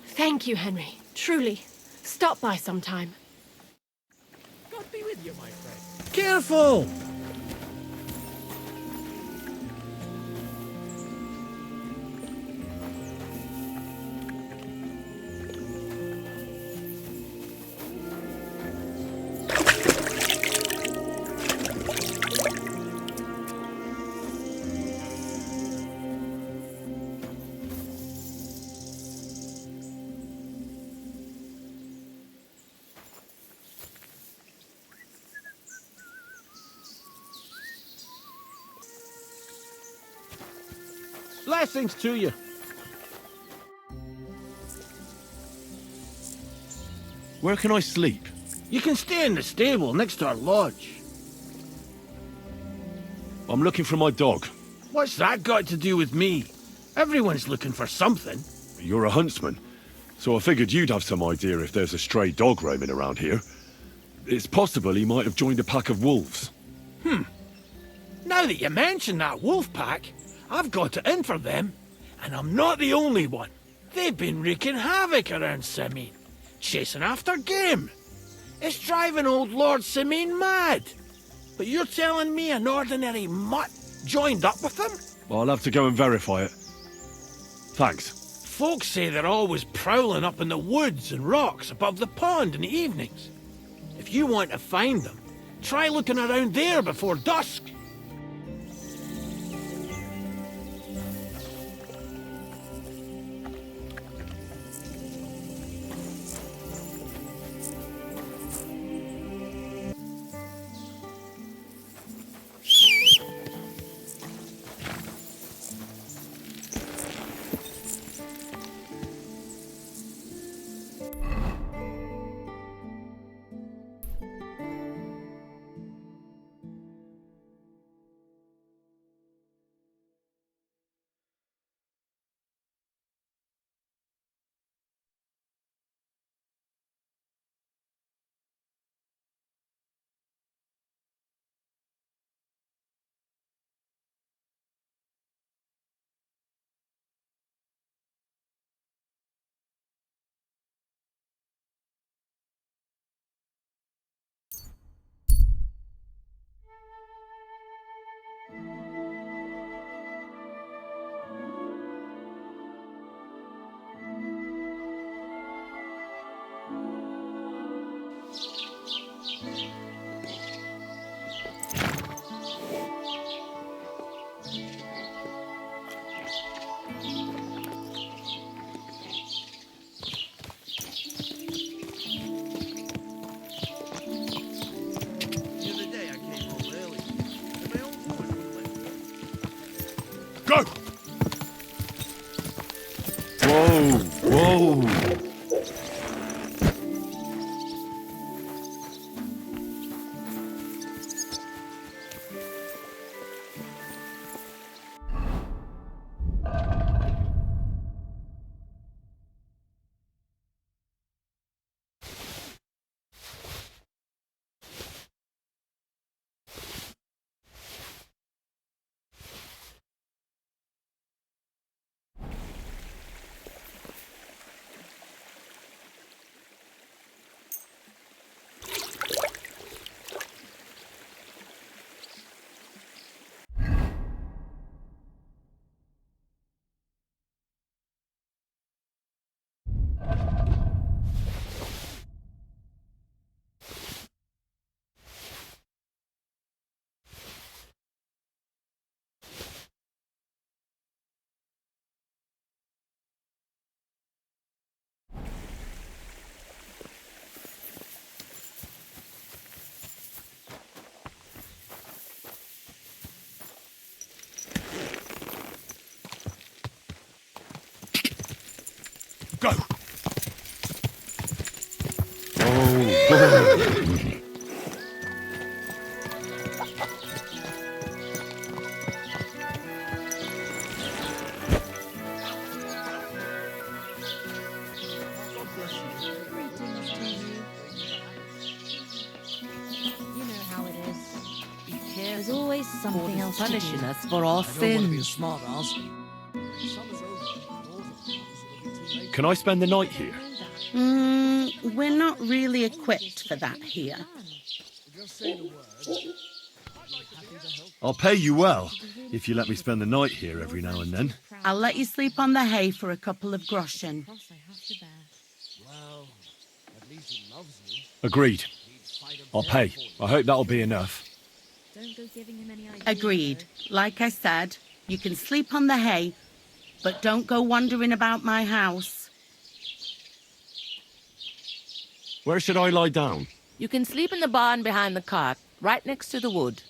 [SPEAKER 3] Thank you, Henry. Truly. Stop by sometime.
[SPEAKER 9] God be with you, my friend.
[SPEAKER 7] Careful! Blessings to you.
[SPEAKER 2] Where can I sleep?
[SPEAKER 7] You can stay in the stable next to our lodge.
[SPEAKER 2] I'm looking for my dog.
[SPEAKER 7] What's that got to do with me? Everyone's looking for something.
[SPEAKER 2] You're a huntsman, so I figured you'd have some idea if there's a stray dog roaming around here. It's possible he might have joined a pack of wolves.
[SPEAKER 7] Now that you mention that wolf pack, I've got it in for them, and I'm not the only one. They've been wreaking havoc around Simene, chasing after game. It's driving old Lord Simene mad. But you're telling me an ordinary mutt joined up with them?
[SPEAKER 2] I'll have to go and verify it. Thanks.
[SPEAKER 7] Folks say they're always prowling up in the woods and rocks above the pond in the evenings. If you want to find them, try looking around there before dusk.
[SPEAKER 2] Go! Whoa, whoa! Go!
[SPEAKER 5] Greetings to you. You know how it is. There's always something else
[SPEAKER 6] punishing
[SPEAKER 5] to do.
[SPEAKER 6] us for our sins.
[SPEAKER 2] Can I spend the night here?
[SPEAKER 6] We're not really equipped for that here.
[SPEAKER 2] I'll pay you well if you let me spend the night here every now and then.
[SPEAKER 6] I'll let you sleep on the hay for a couple of groschen.
[SPEAKER 2] Agreed. I'll pay. I hope that'll be enough.
[SPEAKER 5] Don't go giving him any ideas.
[SPEAKER 6] Agreed. Like I said, you can sleep on the hay, but don't go wandering about my house.
[SPEAKER 2] Where should I lie down?
[SPEAKER 11] You can sleep in the barn behind the cart, right next to the wood.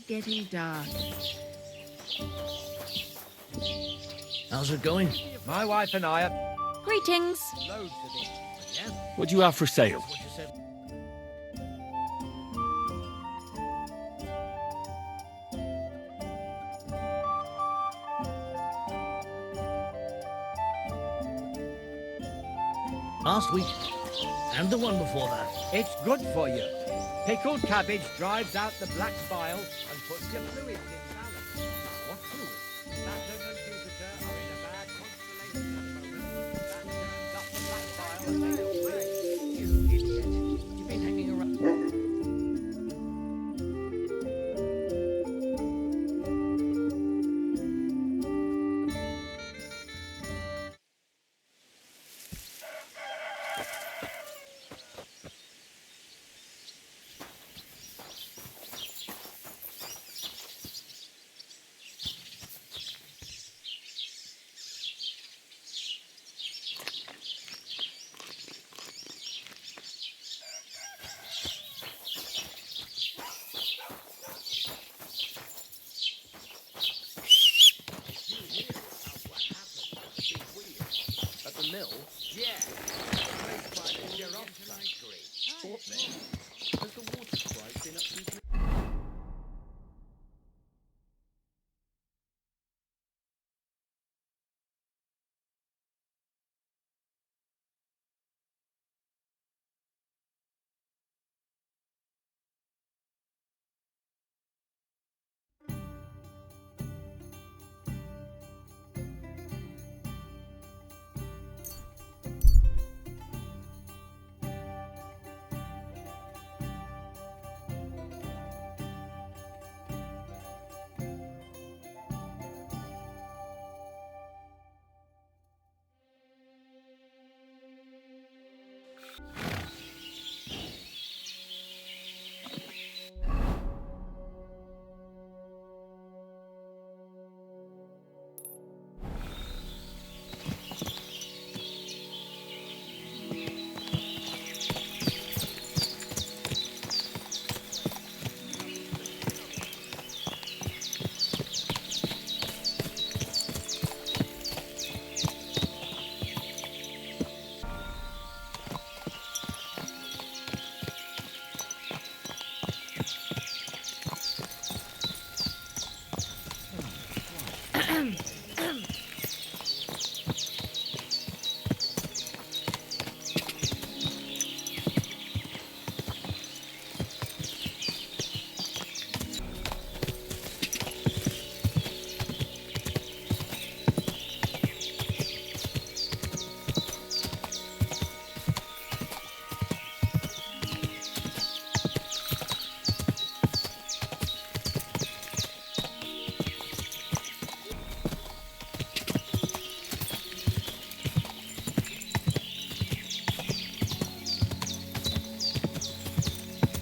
[SPEAKER 6] getting dark.
[SPEAKER 7] How's it going?
[SPEAKER 12] My wife and I are...
[SPEAKER 5] Greetings.
[SPEAKER 12] Loads of it. Yeah?
[SPEAKER 2] What do you have for sale?
[SPEAKER 12] What you said.
[SPEAKER 7] Last week. And the one before that.
[SPEAKER 12] It's good for you. Pickled cabbage drives out the black bile and puts your fluids in balance. What fluids? Saturn and Jupiter are in a bad constellation at the moment. That turns up the black bile and they don't work. You idiot. You've been hanging around.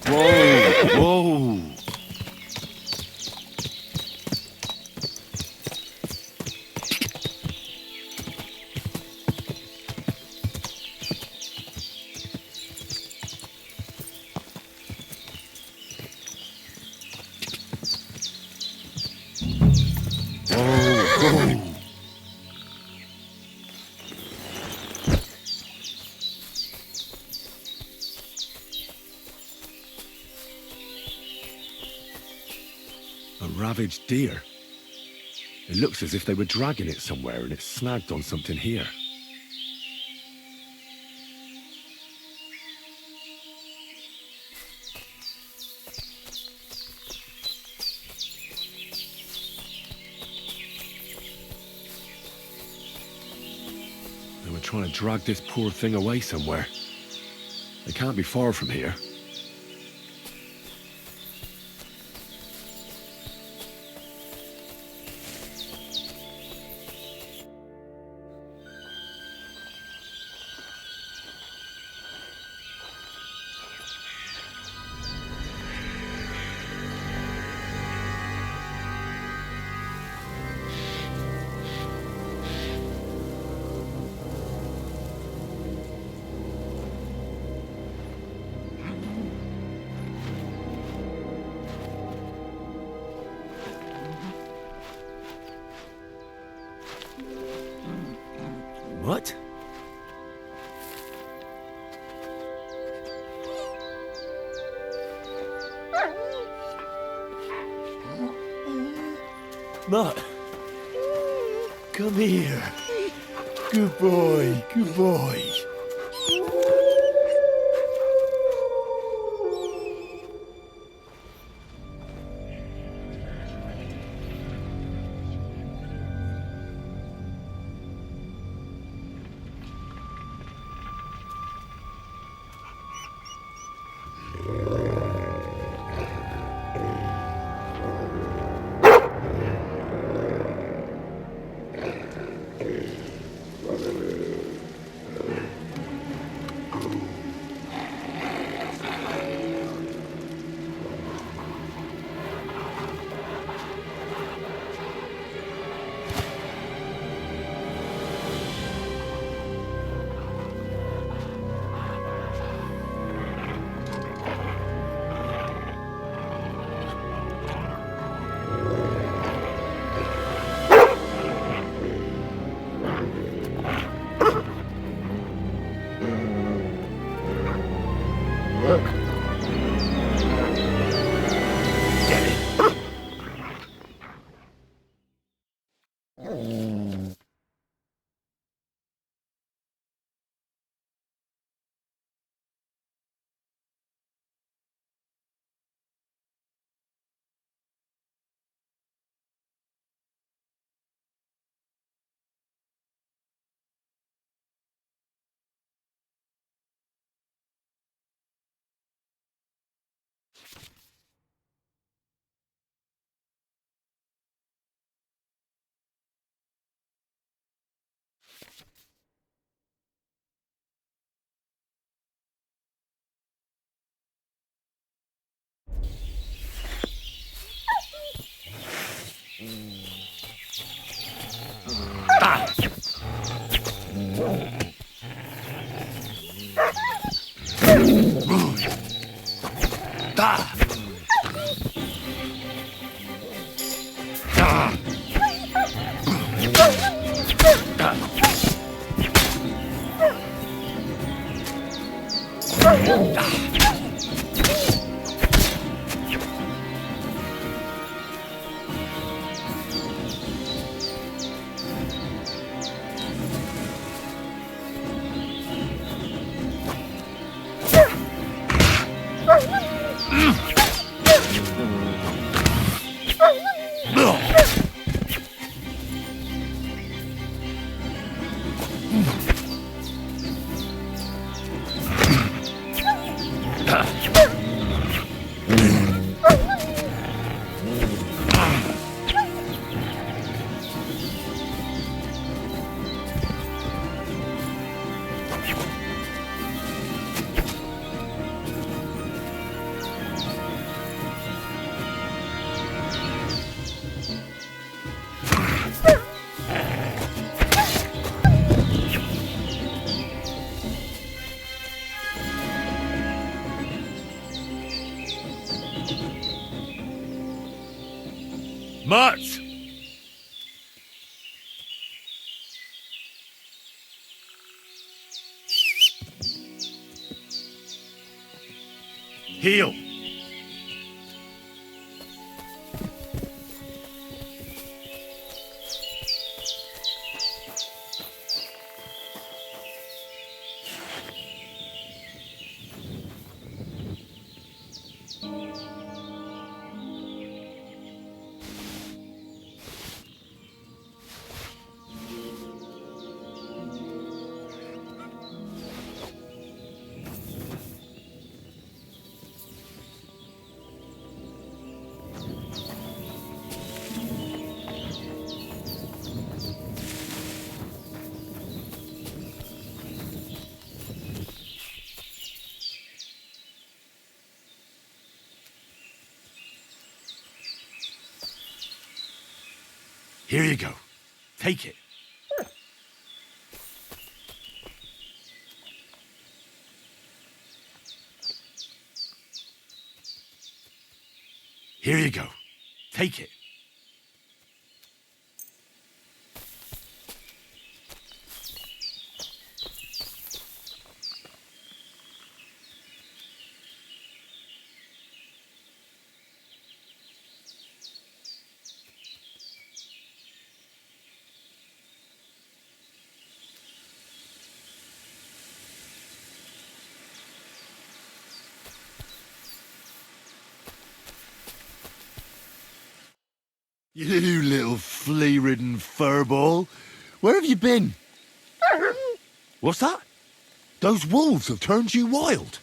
[SPEAKER 2] Whoa! A ravaged deer. It looks as if they were dragging it somewhere and it's snagged on something here. They were trying to drag this poor thing away somewhere. They can't be far from here.
[SPEAKER 1] What? Mutt, come here. Good boy, good boy.
[SPEAKER 2] Mutt! Heel!
[SPEAKER 1] Here you go. Take it. Here you go. Take it.
[SPEAKER 7] You little flea-ridden furball. Where have you been? What's that? Those wolves have turned you wild.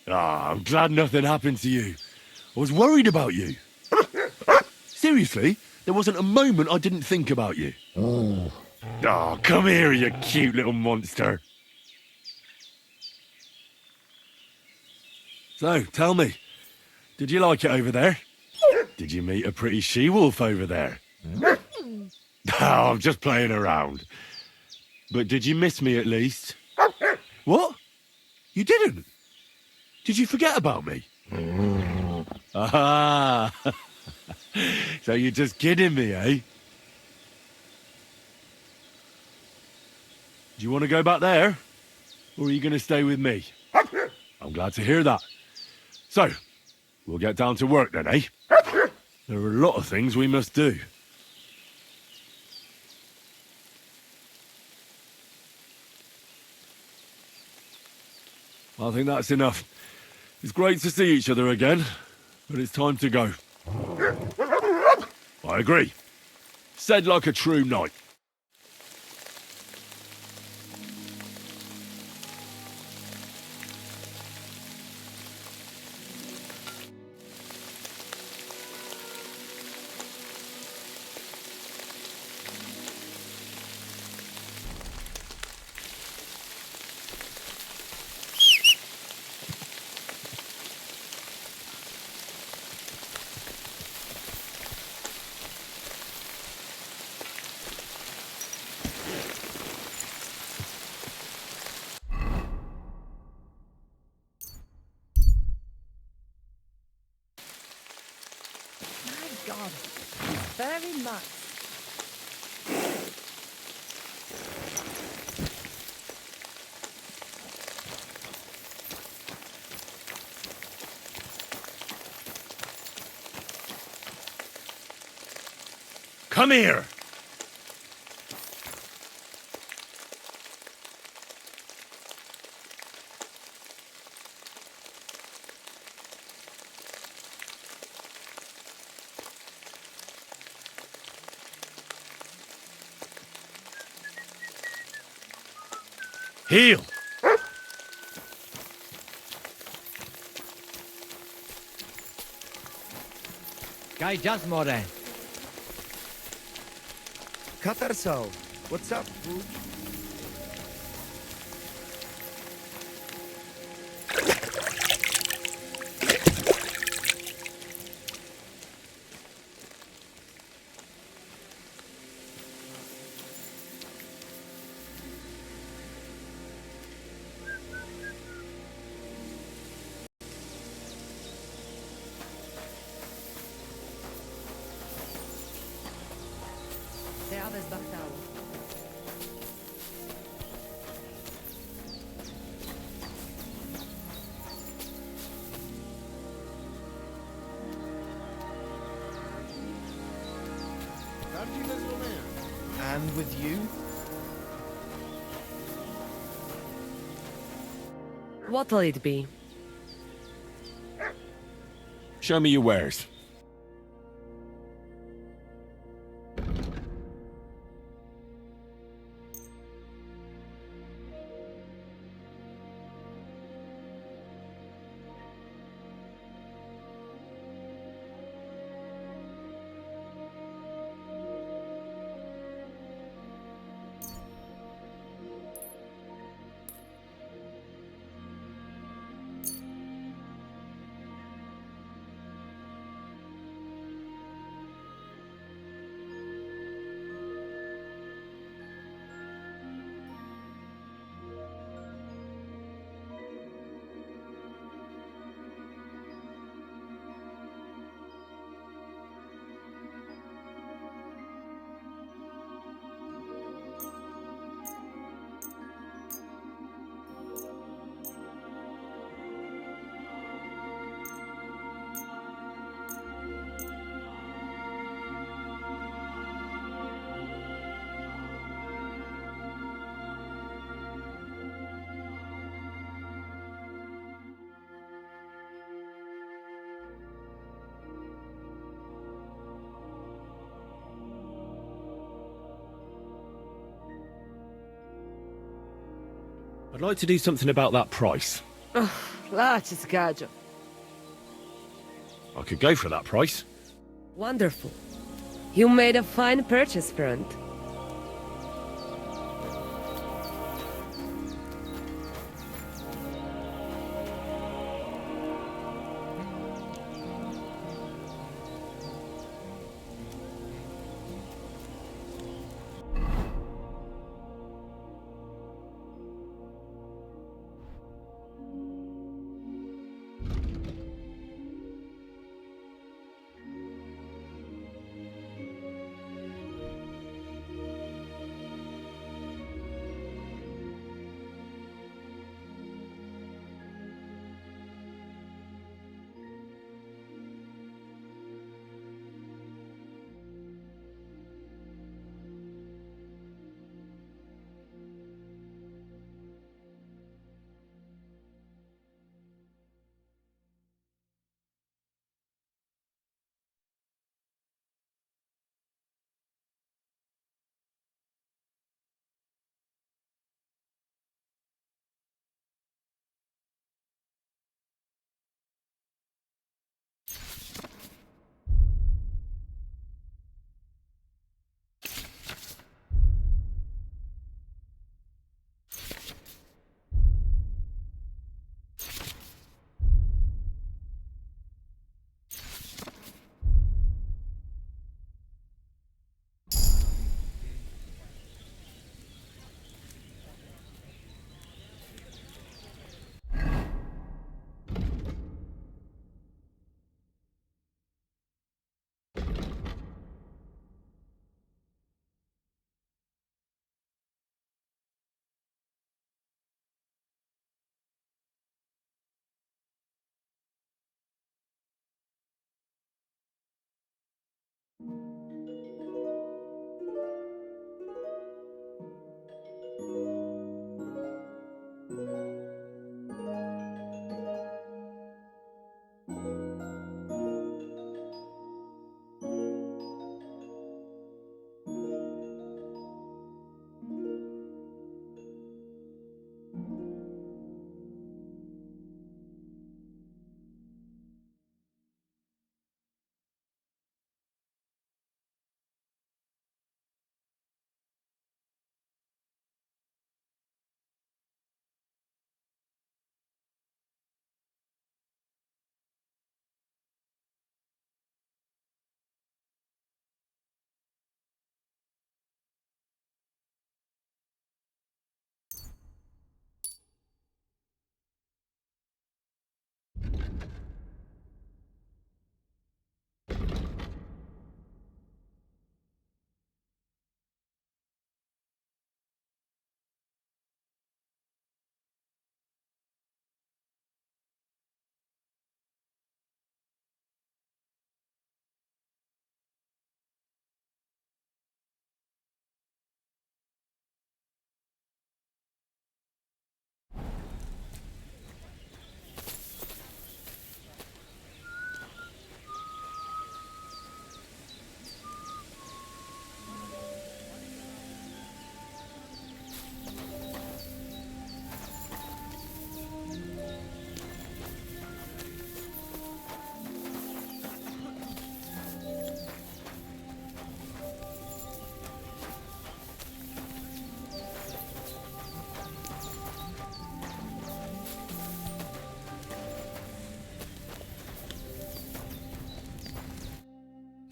[SPEAKER 1] Ah, I'm glad nothing happened to you. I was worried about you. Seriously, there wasn't a moment I didn't think about you. Oh, come here, you cute little monster. So, tell me, did you like it over there? Did you meet a pretty she-wolf over there? Oh, I'm just playing around. But did you miss me at least? What? You didn't? Did you forget about me? Ah, so you're just kidding me, eh? Do you want to go back there? Or are you going to stay with me? I'm glad to hear that. So, we'll get down to work then, eh? There are a lot of things we must do. I think that's enough. It's great to see each other again, but it's time to go. I agree. Said like a true knight.
[SPEAKER 5] God, very much.
[SPEAKER 1] Come here! Heel!
[SPEAKER 12] Guy Jasmore.
[SPEAKER 4] Katarso, what's up, food? And with you?
[SPEAKER 11] What'll it be?
[SPEAKER 1] Show me your wares.
[SPEAKER 2] I'd like to do something about that price.
[SPEAKER 13] Плаче, скажу.
[SPEAKER 2] I could go for that price.
[SPEAKER 13] Wonderful. You made a fine purchase, friend.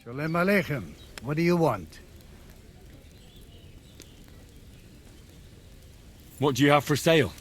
[SPEAKER 4] Shalom Aleichem. What do you want?
[SPEAKER 2] What do you have for sale?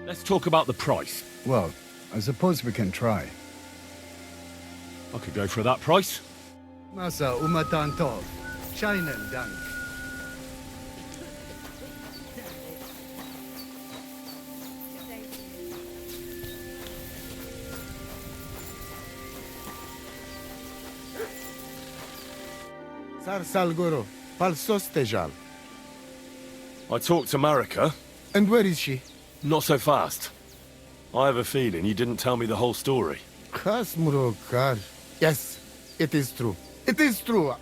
[SPEAKER 2] Let's talk about the price.
[SPEAKER 4] Well, I suppose we can try.
[SPEAKER 2] I could go for that price.
[SPEAKER 4] Masa umatan tov. Scheinen Dank. Sar Salgoro, Palsos Tejal.
[SPEAKER 2] I talked to Marika.
[SPEAKER 4] And where is she?
[SPEAKER 2] Not so fast. I have a feeling you didn't tell me the whole story.
[SPEAKER 4] Kasmurokar. Yes, it is true. It is true.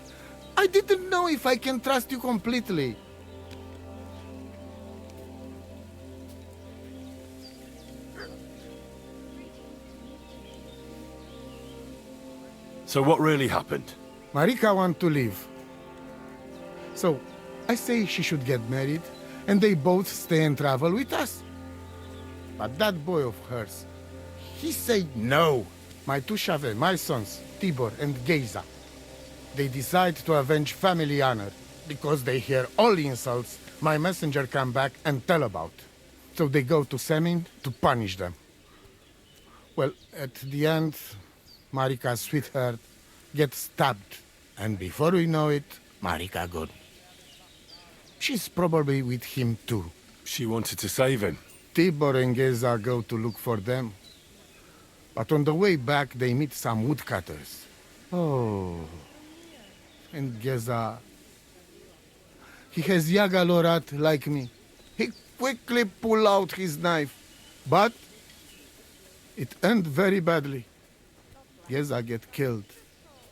[SPEAKER 4] I didn't know if I can trust you completely.
[SPEAKER 2] So what really happened?
[SPEAKER 4] Marika wants to leave. So, I say she should get married, and they both stay and travel with us. But that boy of hers, he said no. My two Shave, my sons, Tibor and Geza, they decide to avenge family honor. Because they hear all insults, my messenger come back and tell about. So they go to Semin to punish them. Well, at the end, Marika's sweetheart gets stabbed. And before we know it, Marika gone. She's probably with him too.
[SPEAKER 2] She wanted to save him.
[SPEAKER 4] Tibor and Geza go to look for them. But on the way back, they meet some woodcutters. Oh. And Geza... He has Yaga Lorat like me. He quickly pull out his knife. But... it end very badly. Geza get killed.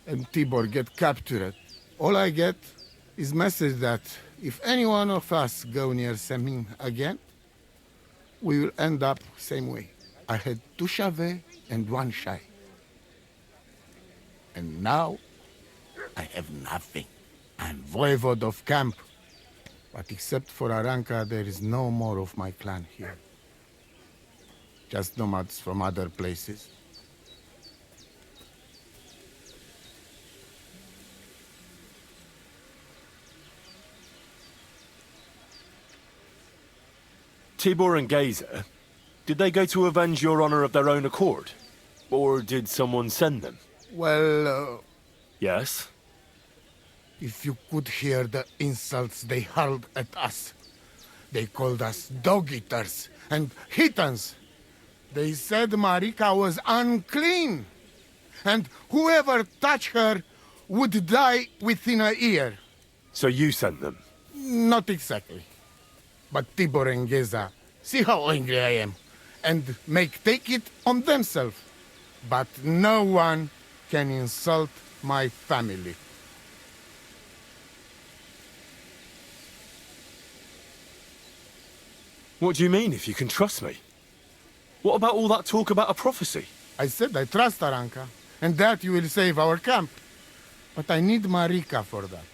[SPEAKER 4] And Tibor get captured. All I get is message that if any one of us go near Semin again, we will end up same way. I had 2 Shave and 1 Shai. And now, I have nothing. I'm voivode of camp. But except for Aranka, there is no more of my clan here. Just nomads from other places.
[SPEAKER 2] Tibor and Geza, did they go to avenge your honor of their own accord? Or did someone send them?
[SPEAKER 4] Well,
[SPEAKER 2] Yes?
[SPEAKER 4] if you could hear the insults they hurled at us. They called us dog-eaters and hitans. They said Marika was unclean. And whoever touched her would die within a year.
[SPEAKER 2] So you sent them?
[SPEAKER 4] Not exactly. But Tibor and Geza, see how angry I am, and take it on themselves. But no one can insult my family.
[SPEAKER 2] What do you mean, if you can trust me? What about all that talk about a prophecy?
[SPEAKER 4] I said I trust Aranka, and that you will save our camp. But I need Marika for that.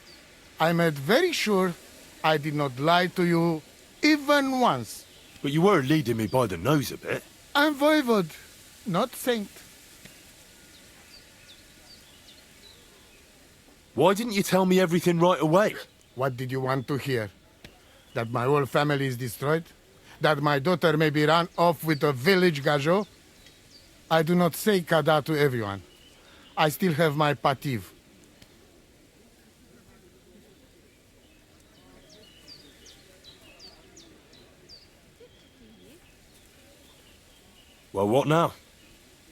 [SPEAKER 4] I made very sure I did not lie to you even once.
[SPEAKER 2] But you were leading me by the nose a bit.
[SPEAKER 4] I'm voivode, not saint.
[SPEAKER 2] Why didn't you tell me everything right away?
[SPEAKER 4] What did you want to hear? That my whole family is destroyed? That my daughter may be run off with a village gajo? I do not say kada to everyone. I still have my pativ.
[SPEAKER 2] Well, what now?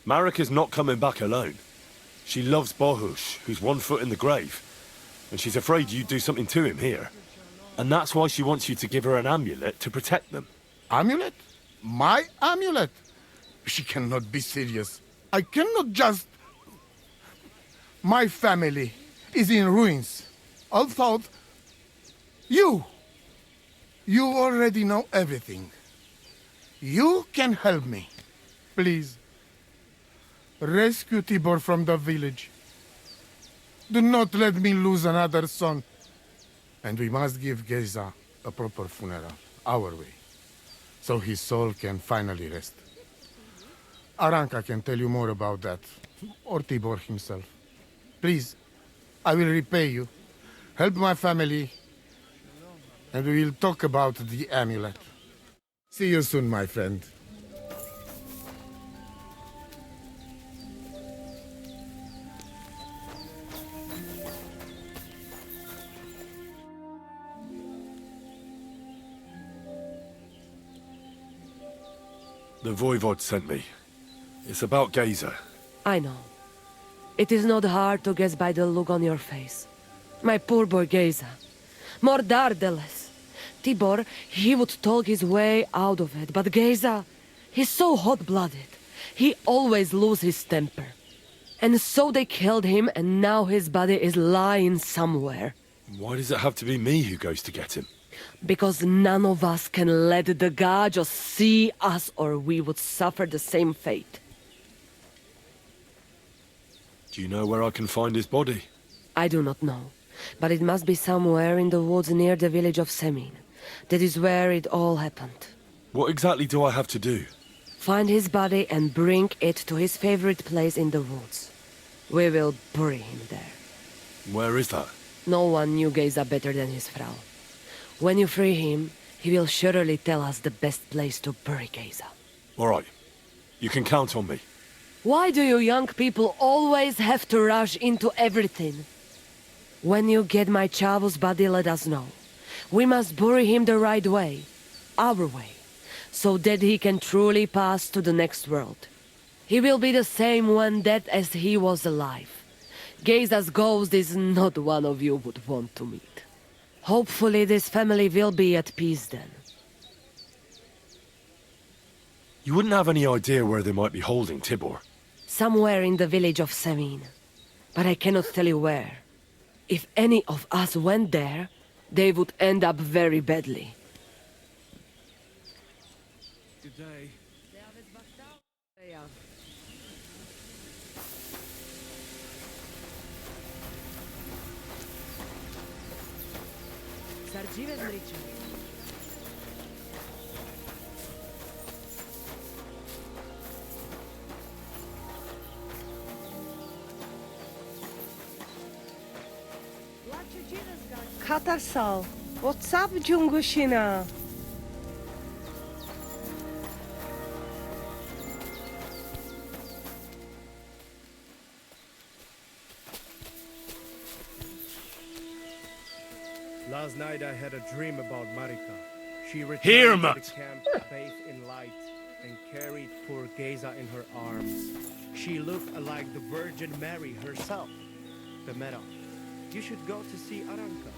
[SPEAKER 2] Marika's not coming back alone. She loves Bohush, who's 1 foot in the grave. And she's afraid you'd do something to him here. And that's why she wants you to give her an amulet to protect them.
[SPEAKER 4] Amulet? My amulet? She cannot be serious. I cannot just... My family is in ruins. I thought... You already know everything. You can help me. Please. Rescue Tibor from the village. Do not let me lose another son. And we must give Geza a proper funeral, our way, so his soul can finally rest. Aranka can tell you more about that, or Tibor himself. Please, I will repay you. Help my family, and we will talk about the amulet. See you soon, my friend.
[SPEAKER 2] The Voivod sent me. It's about Geza.
[SPEAKER 13] I know. It is not hard to guess by the look on your face. My poor boy Geza. Mordardeles. Tibor, he would talk his way out of it, but Geza, he's so hot-blooded. He always loses his temper. And so they killed him, and now his body is lying somewhere.
[SPEAKER 2] Why does it have to be me who goes to get him?
[SPEAKER 13] Because none of us can let the Gajos see us, or we would suffer the same fate.
[SPEAKER 2] Do you know where I can find his body?
[SPEAKER 13] I do not know, but it must be somewhere in the woods near the village of Semin. That is where it all happened.
[SPEAKER 2] What exactly do I have to do?
[SPEAKER 13] Find his body and bring it to his favorite place in the woods. We will bury him there.
[SPEAKER 2] Where is that?
[SPEAKER 13] No one knew Geza better than his Frau. When you free him, he will surely tell us the best place to bury Geza.
[SPEAKER 2] All right. You can count on me.
[SPEAKER 13] Why do you young people always have to rush into everything? When you get my Chavo's body, let us know. We must bury him the right way. Our way. So that he can truly pass to the next world. He will be the same when dead as he was alive. Geza's ghost is not one of you would want to meet. Hopefully this family will be at peace then.
[SPEAKER 2] You wouldn't have any idea where they might be holding Tibor?
[SPEAKER 13] Somewhere in the village of Semin. But I cannot tell you where. If any of us went there, they would end up very badly.
[SPEAKER 2] Good day.
[SPEAKER 14] Katarsal. What's up, Jungushina?
[SPEAKER 12] Last night I had a dream about Marika. She
[SPEAKER 2] Here,
[SPEAKER 12] returned to
[SPEAKER 2] Matt.
[SPEAKER 12] the camp, bathed in light, and carried poor Geza in her arms. She looked like the Virgin Mary herself. Pemera, you should go to see Aranka.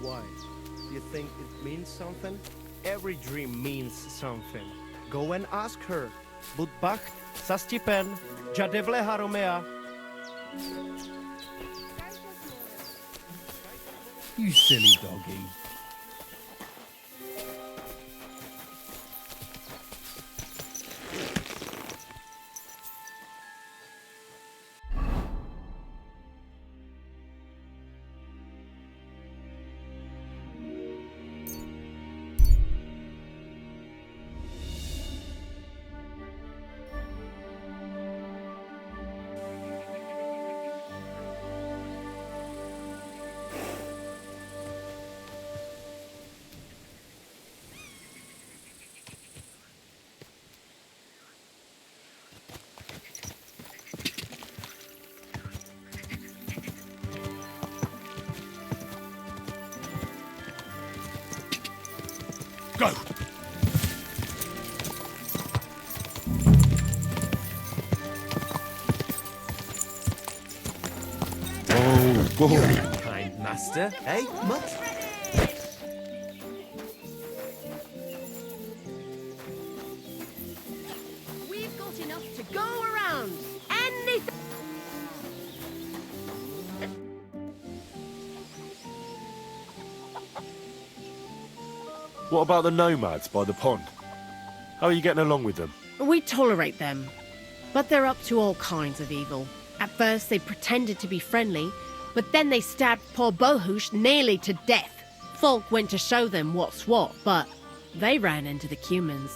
[SPEAKER 12] Why? You think it means something? Every dream means something. Go and ask her. Budbacht, Sastipen, Jadevle Haromea. You silly doggy.
[SPEAKER 2] Go!
[SPEAKER 9] Oh, boy. Kind master, eh, Mutt?
[SPEAKER 3] We've got enough to go around. Anything.
[SPEAKER 2] What about the nomads by the pond? How are you getting along with them?
[SPEAKER 3] We tolerate them, but they're up to all kinds of evil. At first, they pretended to be friendly, but then they stabbed poor Bohush nearly to death. Folk went to show them what's what, but they ran into the Cumans.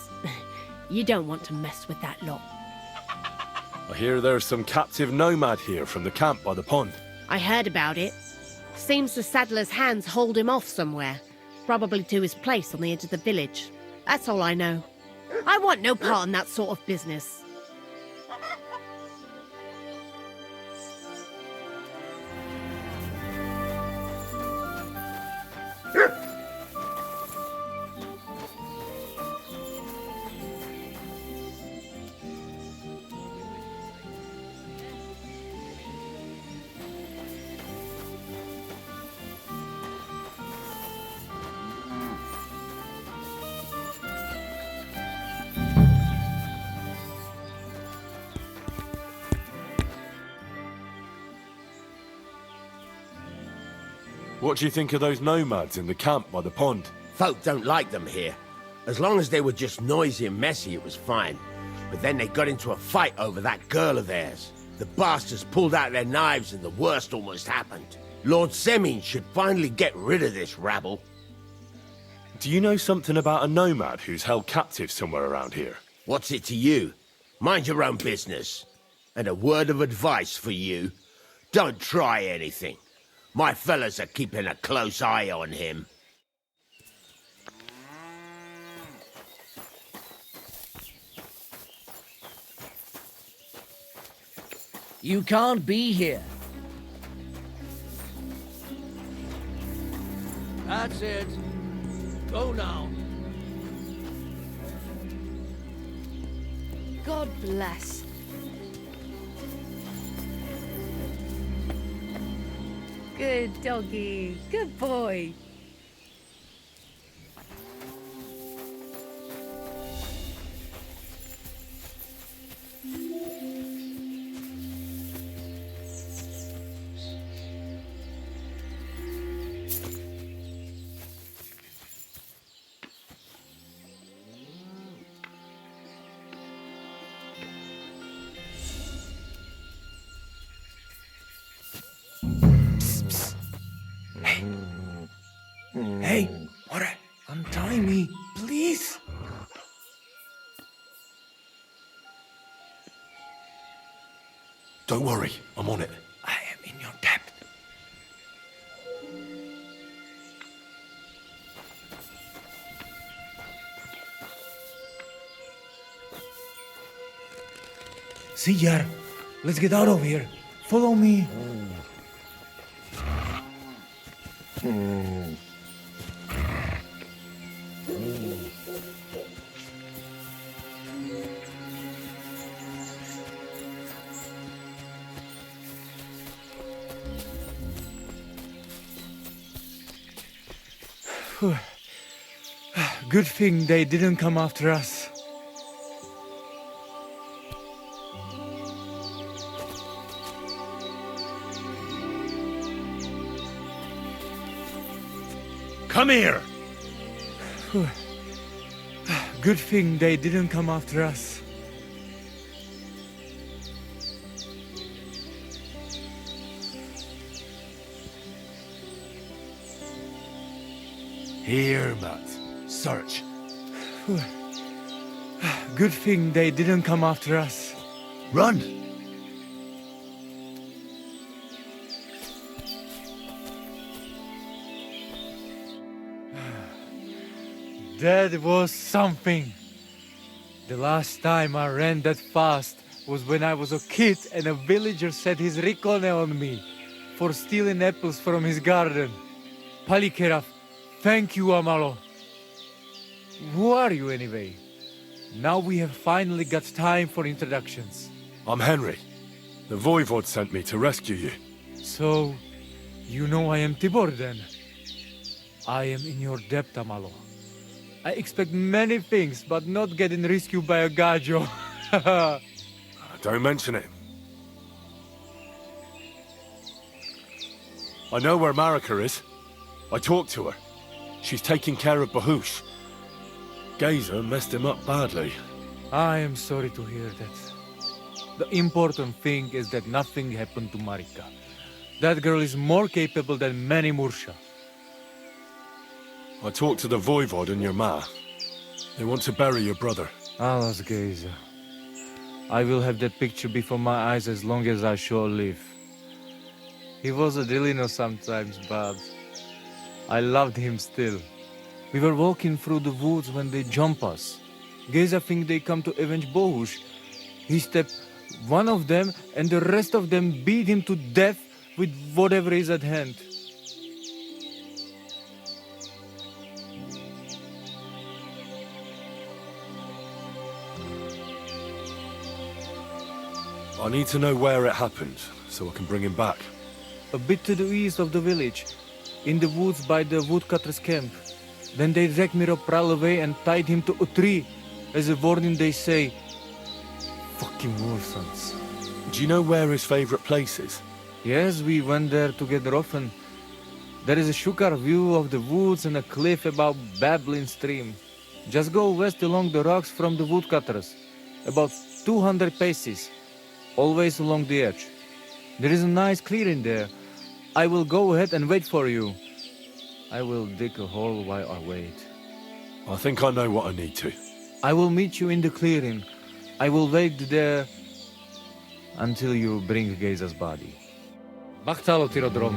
[SPEAKER 3] You don't want to mess with that lot.
[SPEAKER 2] I hear there's some captive nomad here from the camp by the pond.
[SPEAKER 3] I heard about it. Seems the saddler's hands hold him off somewhere. Probably to his place on the edge of the village. That's all I know. I want no part in that sort of business.
[SPEAKER 2] What do you think of those nomads in the camp by the pond?
[SPEAKER 15] Folk don't like them here. As long as they were just noisy and messy, it was fine. But then they got into a fight over that girl of theirs. The bastards pulled out their knives and the worst almost happened. Lord Semin should finally get rid of this rabble.
[SPEAKER 2] Do you know something about a nomad who's held captive somewhere around here?
[SPEAKER 15] What's it to you? Mind your own business. And a word of advice for you. Don't try anything. My fellas are keeping a close eye on him.
[SPEAKER 12] You can't be here. That's it. Go now.
[SPEAKER 5] God bless. Good doggy. Good boy.
[SPEAKER 7] Hey, what? Untie me, please.
[SPEAKER 2] Don't worry, I'm on it.
[SPEAKER 7] I am in your debt. Sijar, let's get out of here. Follow me. Good thing they didn't come after us.
[SPEAKER 2] Come here!
[SPEAKER 7] Good thing they didn't come after us.
[SPEAKER 2] Here, Matt. Search.
[SPEAKER 7] Good thing they didn't come after us.
[SPEAKER 2] Run!
[SPEAKER 7] That was something. The last time I ran that fast was when I was a kid and a villager set his rikone on me for stealing apples from his garden. Palikeraf, thank you, Amalo. Who are you anyway? Now we have finally got time for introductions.
[SPEAKER 2] I'm Henry. The Voivod sent me to rescue you.
[SPEAKER 7] So, you know I am Tibor then? I am in your debt, Amalo. I expect many things, but not getting rescued by a gajo.
[SPEAKER 2] Don't mention it. I know where Marika is. I talked to her. She's taking care of Bahush. Gazer messed him up badly.
[SPEAKER 7] I am sorry to hear that. The important thing is that nothing happened to Marika. That girl is more capable than many Mursha.
[SPEAKER 2] I talked to the Voivod and your ma. They want to bury your brother.
[SPEAKER 7] Alas, Gazer. I will have that picture before my eyes as long as I shall live. He was a Delino sometimes, but I loved him still. We were walking through the woods when they jump us. Gazer think they come to avenge Bohush. He stepped one of them and the rest of them beat him to death with whatever is at hand.
[SPEAKER 2] I need to know where it happened, so I can bring him back.
[SPEAKER 7] A bit to the east of the village, in the woods by the woodcutter's camp. Then they dragged Miropral away and tied him to a tree. As a warning they say, fucking warsons.
[SPEAKER 2] Do you know where his favorite place is?
[SPEAKER 7] Yes, we went there together often.
[SPEAKER 16] There is a shukar view of the woods and a cliff above babbling stream. Just go west along the rocks from the woodcutters, about 200 paces, always along the edge. There is a nice clearing there. I will go ahead and wait for you. I will dig a hole while I wait.
[SPEAKER 2] I think I know what I need to.
[SPEAKER 16] I will meet you in the clearing. I will wait there until you bring Geza's body.
[SPEAKER 9] Bachtalo tirodrom.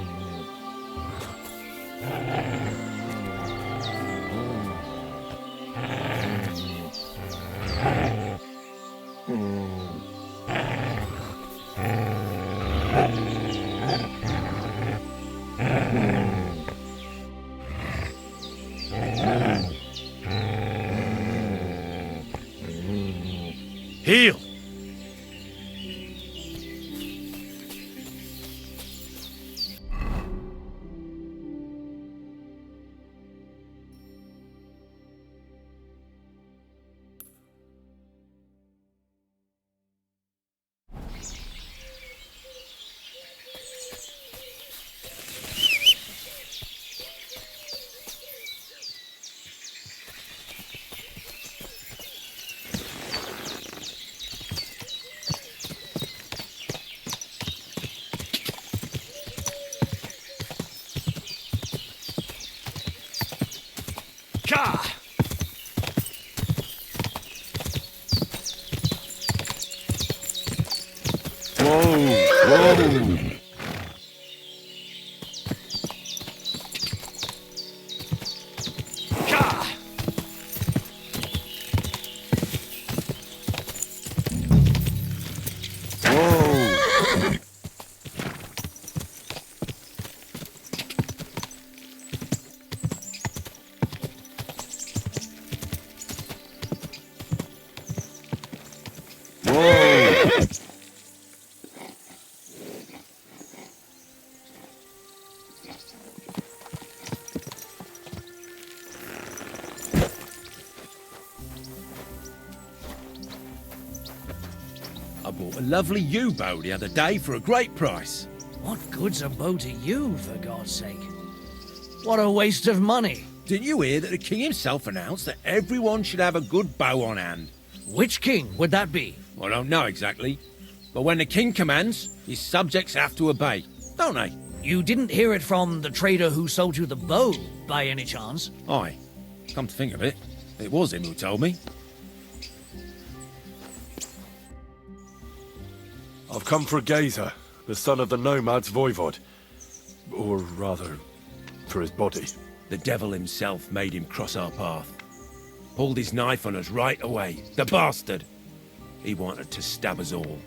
[SPEAKER 7] Heal!
[SPEAKER 17] I bought a lovely U-bow the other day for a great price.
[SPEAKER 12] What good's a bow to you, for God's sake? What a waste of money.
[SPEAKER 17] Didn't you hear that the king himself announced that everyone should have a good bow on hand?
[SPEAKER 12] Which king would that be?
[SPEAKER 17] I don't know exactly. But when the king commands, his subjects have to obey, don't they?
[SPEAKER 12] You didn't hear it from the trader who sold you the bow, by any chance?
[SPEAKER 17] Aye. Come to think of it, it was him who told me.
[SPEAKER 2] I've come for Geza, the son of the nomad's voivod. Or rather, for his body.
[SPEAKER 17] The devil himself made him cross our path. Pulled his knife on us right away, the bastard. He wanted to stab us all.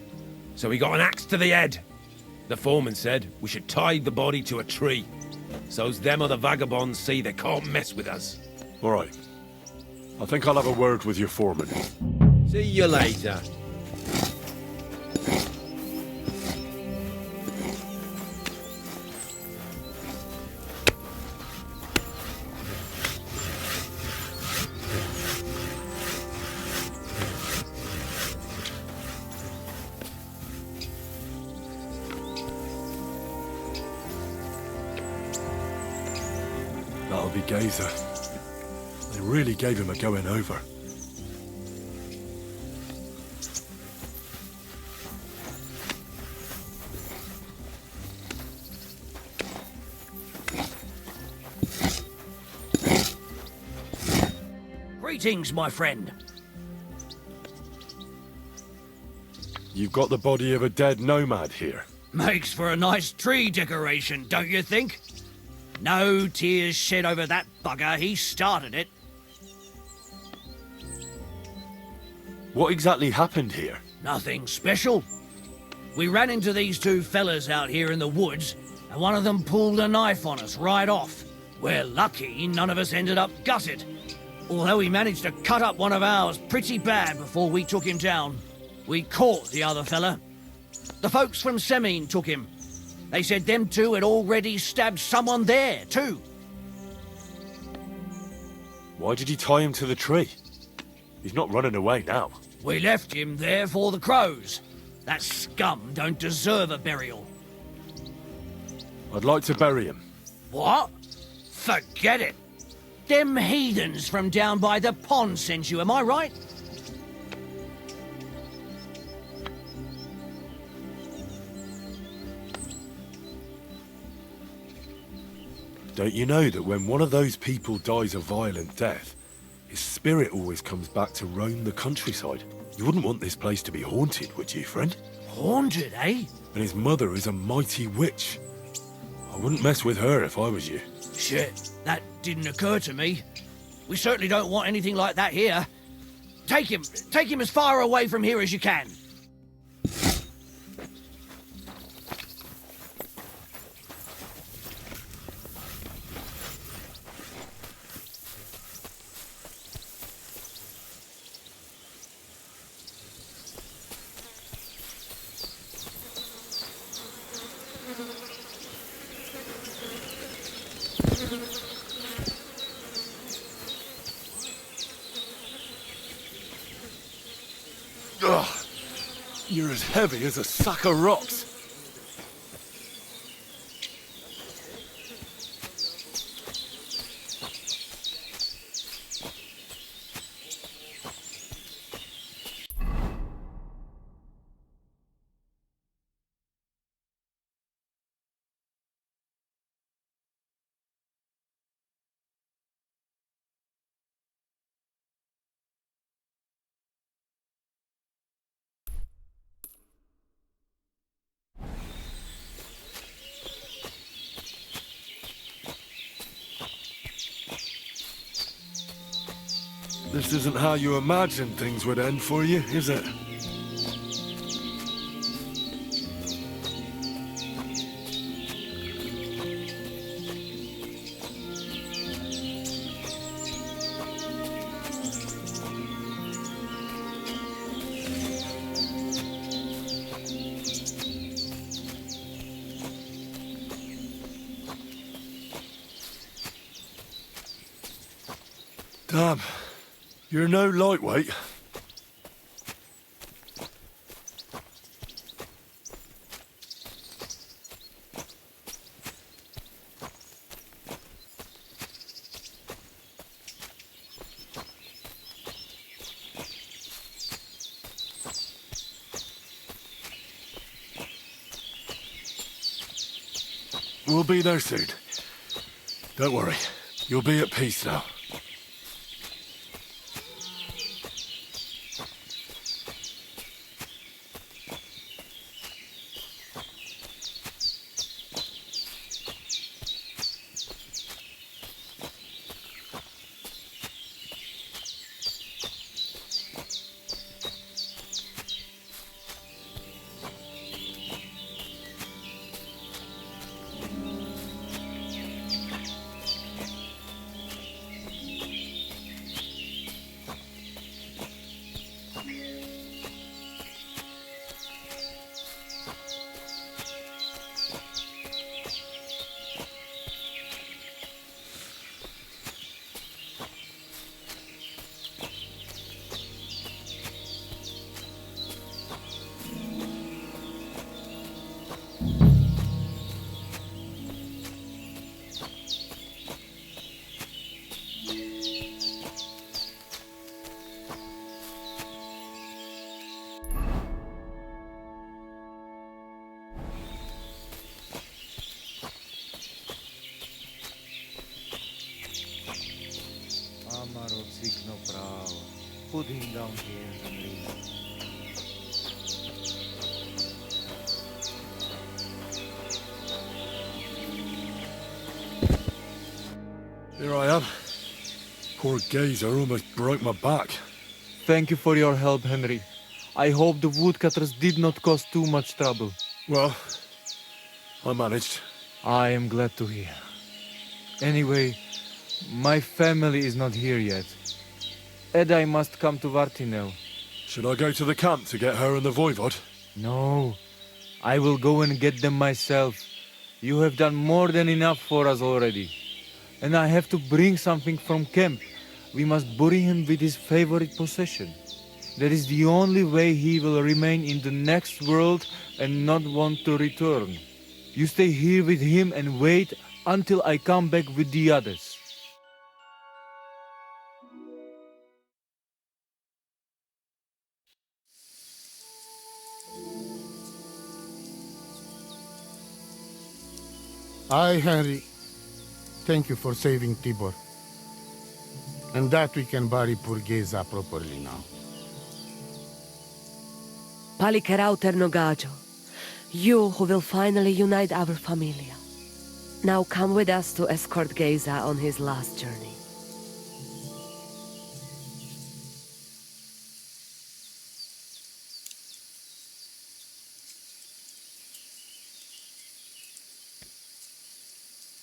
[SPEAKER 17] So he got an axe to the head. The foreman said we should tie the body to a tree. So's them other vagabonds see they can't mess with us.
[SPEAKER 2] All right. I think I'll have a word with your foreman.
[SPEAKER 17] See you later.
[SPEAKER 2] That'll be Geza. They really gave him a going over.
[SPEAKER 12] Greetings, my friend.
[SPEAKER 2] You've got the body of a dead nomad here.
[SPEAKER 12] Makes for a nice tree decoration, don't you think? No tears shed over that bugger. He started it.
[SPEAKER 2] What exactly happened here?
[SPEAKER 12] Nothing special. We ran into these two fellas out here in the woods, and one of them pulled a knife on us right off. We're lucky none of us ended up gutted, although he managed to cut up one of ours pretty bad before we took him down. We caught the other fella. The folks from Semine took him. They said them two had already stabbed someone there, too.
[SPEAKER 2] Why did you tie him to the tree? He's not running away now.
[SPEAKER 12] We left him there for the crows. That scum don't deserve a burial.
[SPEAKER 2] I'd like to bury him.
[SPEAKER 12] What? Forget it. Them heathens from down by the pond sent you, am I right?
[SPEAKER 2] Don't you know that when one of those people dies a violent death, his spirit always comes back to roam the countryside? You wouldn't want this place to be haunted, would you, friend?
[SPEAKER 12] Haunted, eh?
[SPEAKER 2] And his mother is a mighty witch. I wouldn't mess with her if I was you.
[SPEAKER 12] Shit, that didn't occur to me. We certainly don't want anything like that here. Take him as far away from here as you can.
[SPEAKER 2] Ugh, you're as heavy as a sack of rocks. This isn't how you imagined things would end for you, is it? Damn. You're no lightweight. We'll be there soon. Don't worry. You'll be at peace now.
[SPEAKER 16] Put him down here, Gennry.
[SPEAKER 2] Here I am. Poor gazer almost broke my back.
[SPEAKER 16] Thank you for your help, Henry. I hope the woodcutters did not cause too much trouble.
[SPEAKER 2] Well, I managed.
[SPEAKER 16] I am glad to hear. Anyway, my family is not here yet. Edai must come to Vartinel.
[SPEAKER 2] Should I go to the camp to get her and the voivod?
[SPEAKER 16] No, I will go and get them myself. You have done more than enough for us already. And I have to bring something from camp. We must bury him with his favorite possession. That is the only way he will remain in the next world and not want to return. You stay here with him and wait until I come back with the others.
[SPEAKER 4] I, Henry, thank you for saving Tibor. And that we can bury poor Geza properly now.
[SPEAKER 13] Palikerauter Nogajo, you who will finally unite our familia. Now come with us to escort Geza on his last journey.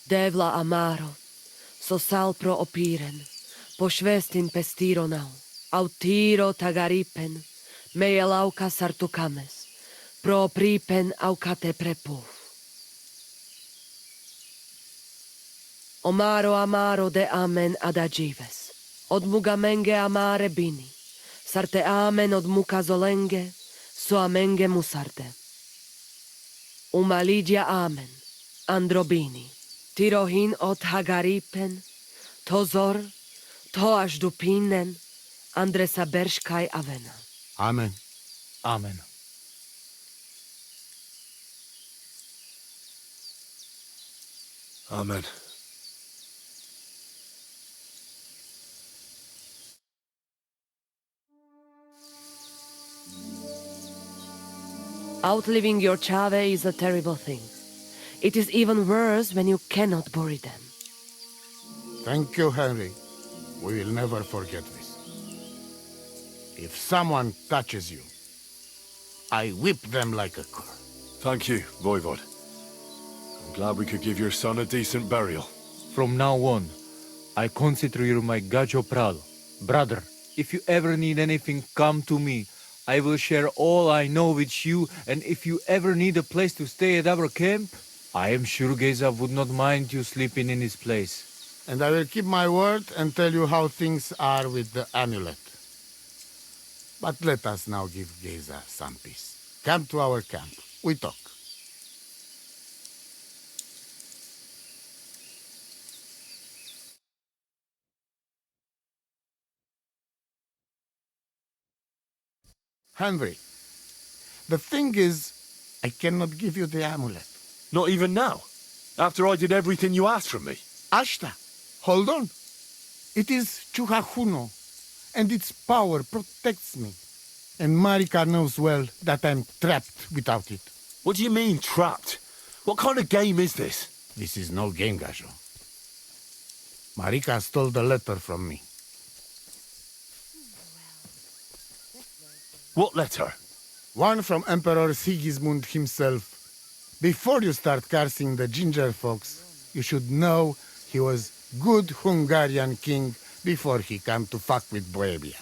[SPEAKER 13] Devla amaro, sosal pro opiren, pošvestin pestironau, autiro tagaripen, mejelauka sartukames, pro pripen aukate prepuf. Omaro amaro de amen adagives, od mugamenge amare bini, sarte amen od mukazolenge, so amenge musarte. Umalidia amen, androbini. Tirohin od Hagaripen, Tozor, Toaš Dupinen, Andresa Berškaj Avena.
[SPEAKER 4] Amen.
[SPEAKER 16] Amen.
[SPEAKER 2] Amen.
[SPEAKER 13] Outliving your chave is a terrible thing. It is even worse when you cannot bury them.
[SPEAKER 4] Thank you, Henry. We will never forget this. If someone touches you, I whip them like a cur.
[SPEAKER 2] Thank you, Voivod. I'm glad we could give your son a decent burial.
[SPEAKER 16] From now on, I consider you my Gajo Prado. Brother, if you ever need anything, come to me. I will share all I know with you, and if you ever need a place to stay at our camp, I am sure Geza would not mind you sleeping in his place.
[SPEAKER 4] And I will keep my word and tell you how things are with the amulet. But let us now give Geza some peace. Come to our camp. We talk. Henry, the thing is, I cannot give you the amulet.
[SPEAKER 2] Not even now? After I did everything you asked from me?
[SPEAKER 4] Ashta, hold on. It is Chuhajuno, and its power protects me. And Marika knows well that I'm trapped without it.
[SPEAKER 2] What do you mean, trapped? What kind of game is this?
[SPEAKER 4] This is no game, Gajo. Marika stole the letter from me.
[SPEAKER 2] What letter?
[SPEAKER 4] One from Emperor Sigizmund himself. Before you start cursing the ginger folks, you should know he was good Hungarian king before he came to fuck with Bohemia.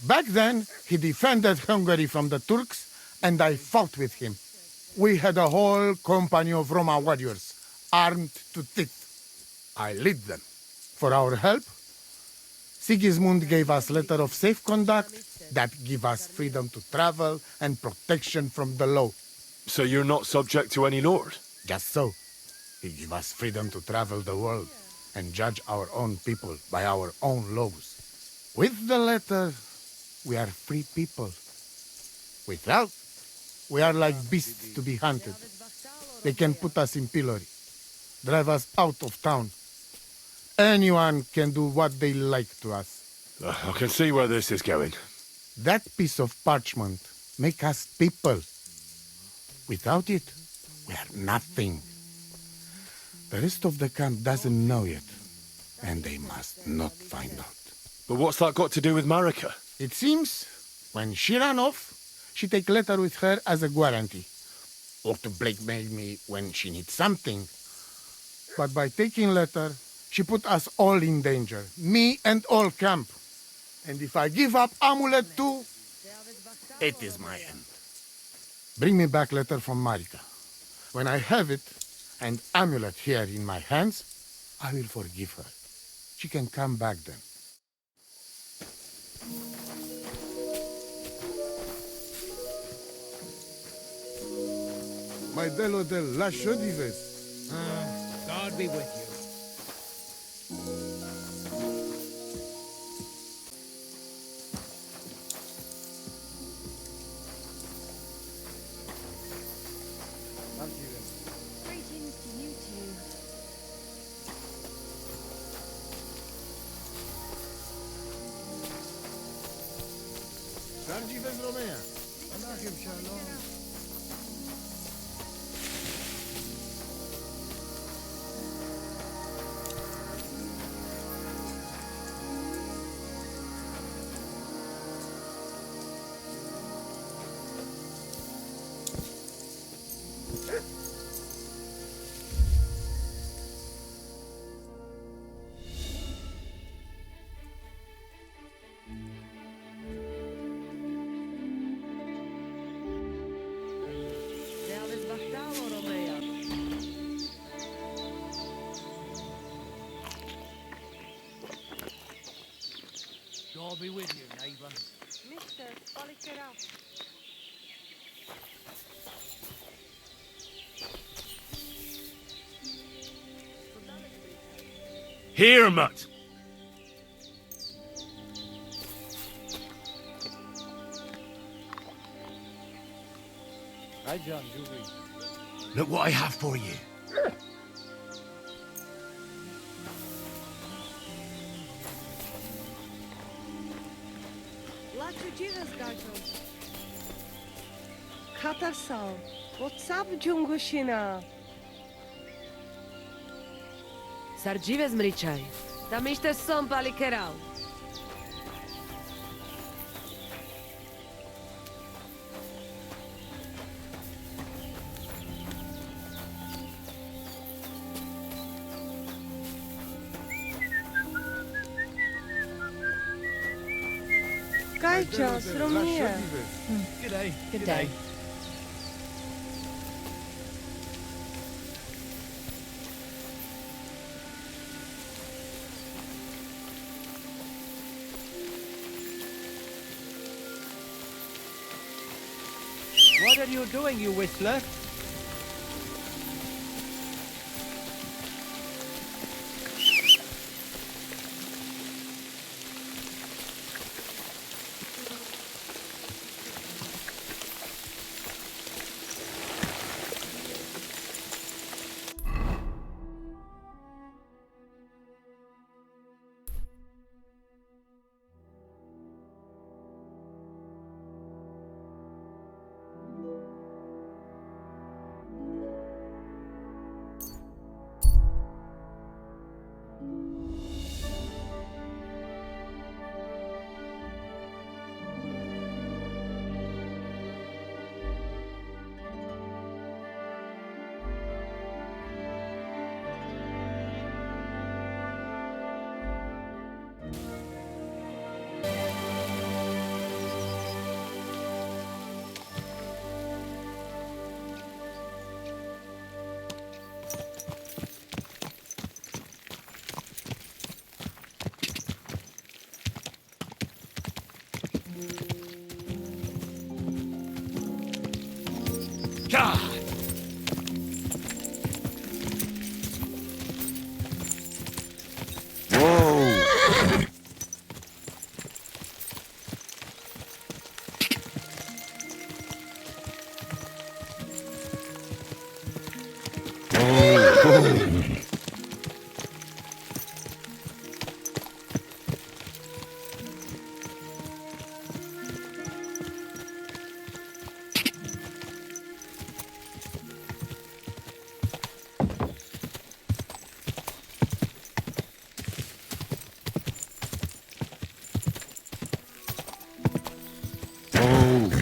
[SPEAKER 4] Back then, he defended Hungary from the Turks, and I fought with him. We had a whole company of Roma warriors, armed to teeth. I lead them. For our help, Sigismund gave us letter of safe conduct that give us freedom to travel and protection from the law.
[SPEAKER 2] So you're not subject to any lord?
[SPEAKER 4] Just so. He give us freedom to travel the world and judge our own people by our own laws. With the letter, we are free people. Without, we are like beasts to be hunted. They can put us in pillory, drive us out of town. Anyone can do what they like to us.
[SPEAKER 2] I can see where this is going.
[SPEAKER 4] That piece of parchment make us people. Without it, we are nothing. The rest of the camp doesn't know yet, and they must not find out.
[SPEAKER 2] But what's that got to do with Marika?
[SPEAKER 4] It seems, when she ran off, she take letter with her as a guarantee, or to blackmail me when she needs something. But by taking letter, she put us all in danger, me and all camp. And if I give up amulet too, it is my end. Bring me back letter from Marika. When I have it, and amulet here in my hands, I will forgive her. She can come back then. My delo del lascio dives.
[SPEAKER 12] God be with you.
[SPEAKER 5] Greetings to you too.
[SPEAKER 4] Prawdziwe zrobienia. Anachim shalom.
[SPEAKER 12] God be with you, neighbor.
[SPEAKER 14] Mister, polish it up.
[SPEAKER 1] Here, mutt!
[SPEAKER 16] Hi, John, Julie.
[SPEAKER 1] Look what I have for you.
[SPEAKER 14] Laçucuyuz gajos. Katarsal. What's up, Jungushina?
[SPEAKER 13] Sardzive zmričaj. Tam ište som palikeral.
[SPEAKER 14] Gajos, Romia.
[SPEAKER 12] Good day.
[SPEAKER 13] Good day.
[SPEAKER 12] What are you doing, you whistler?
[SPEAKER 1] God! Whoa!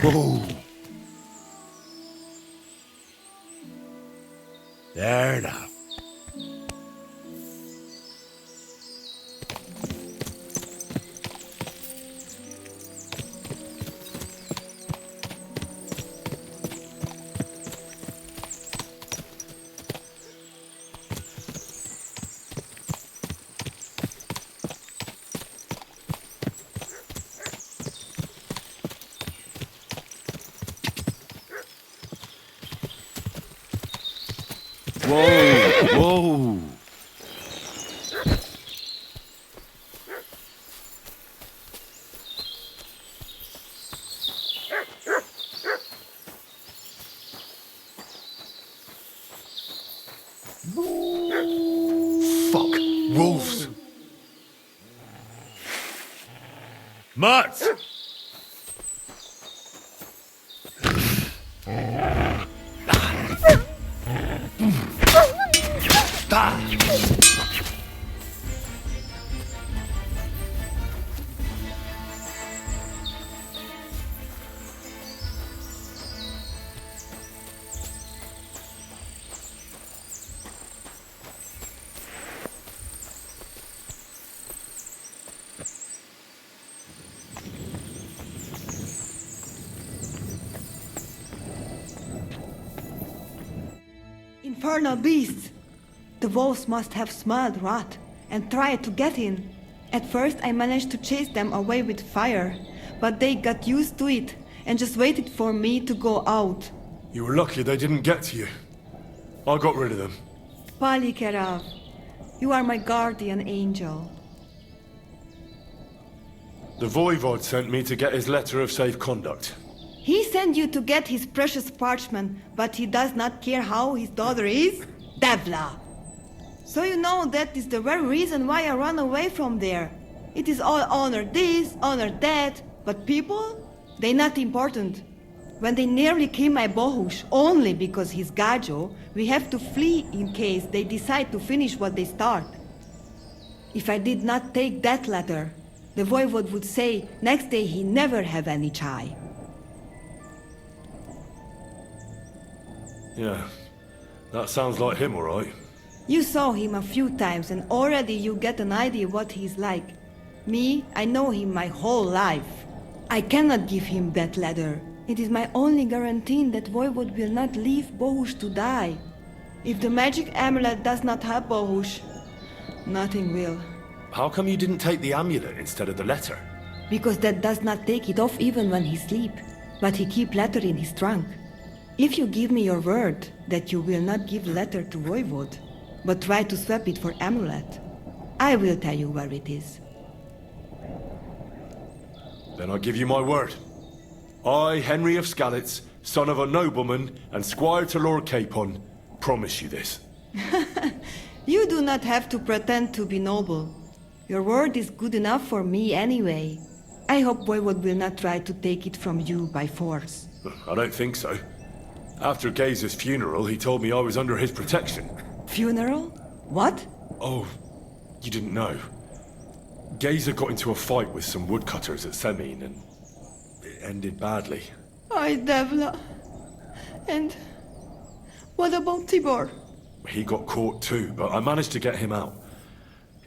[SPEAKER 1] Whoa. There now. Whoa!
[SPEAKER 2] Whoa!
[SPEAKER 1] Fuck. Wolves.
[SPEAKER 2] Mutt!
[SPEAKER 18] Infernal beasts! The wolves must have smelled rot and tried to get in. At first I managed to chase them away with fire, but they got used to it and just waited for me to go out.
[SPEAKER 1] You were lucky they didn't get to you. I got rid of them.
[SPEAKER 18] Palikerav, you are my guardian angel.
[SPEAKER 1] The Voivod sent me to get his letter of safe conduct.
[SPEAKER 18] He sent you to get his precious parchment, but he does not care how his daughter is? Devla! So you know that is the very reason why I run away from there. It is all honor this, honor that, but people? They not important. When they nearly kill my Bohush only because he's Gajo, we have to flee in case they decide to finish what they start. If I did not take that letter, the Voivod would say next day he never have any chai.
[SPEAKER 1] Yeah, that sounds like him, all right.
[SPEAKER 18] You saw him a few times and already you get an idea what he's like. Me, I know him my whole life. I cannot give him that letter. It is my only guarantee that Voivod will not leave Bohush to die. If the magic amulet does not help Bohush, nothing will.
[SPEAKER 1] How come you didn't take the amulet instead of the letter?
[SPEAKER 18] Because that does not take it off even when he sleep, but he keep letter in his trunk. If you give me your word that you will not give letter to Voivod, but try to swap it for amulet, I will tell you where it is.
[SPEAKER 1] Then I give you my word. I, Henry of Skalitz, son of a nobleman and squire to Lord Capon, promise you this.
[SPEAKER 18] You do not have to pretend to be noble. Your word is good enough for me anyway. I hope Voivod will not try to take it from you by force.
[SPEAKER 1] I don't think so. After Gaze's funeral, he told me I was under his protection.
[SPEAKER 18] Funeral? What?
[SPEAKER 1] Oh, you didn't know. Gaze got into a fight with some woodcutters at Semin, and it ended badly.
[SPEAKER 18] Ay, Devla. And what about Tibor?
[SPEAKER 1] He got caught too, but I managed to get him out.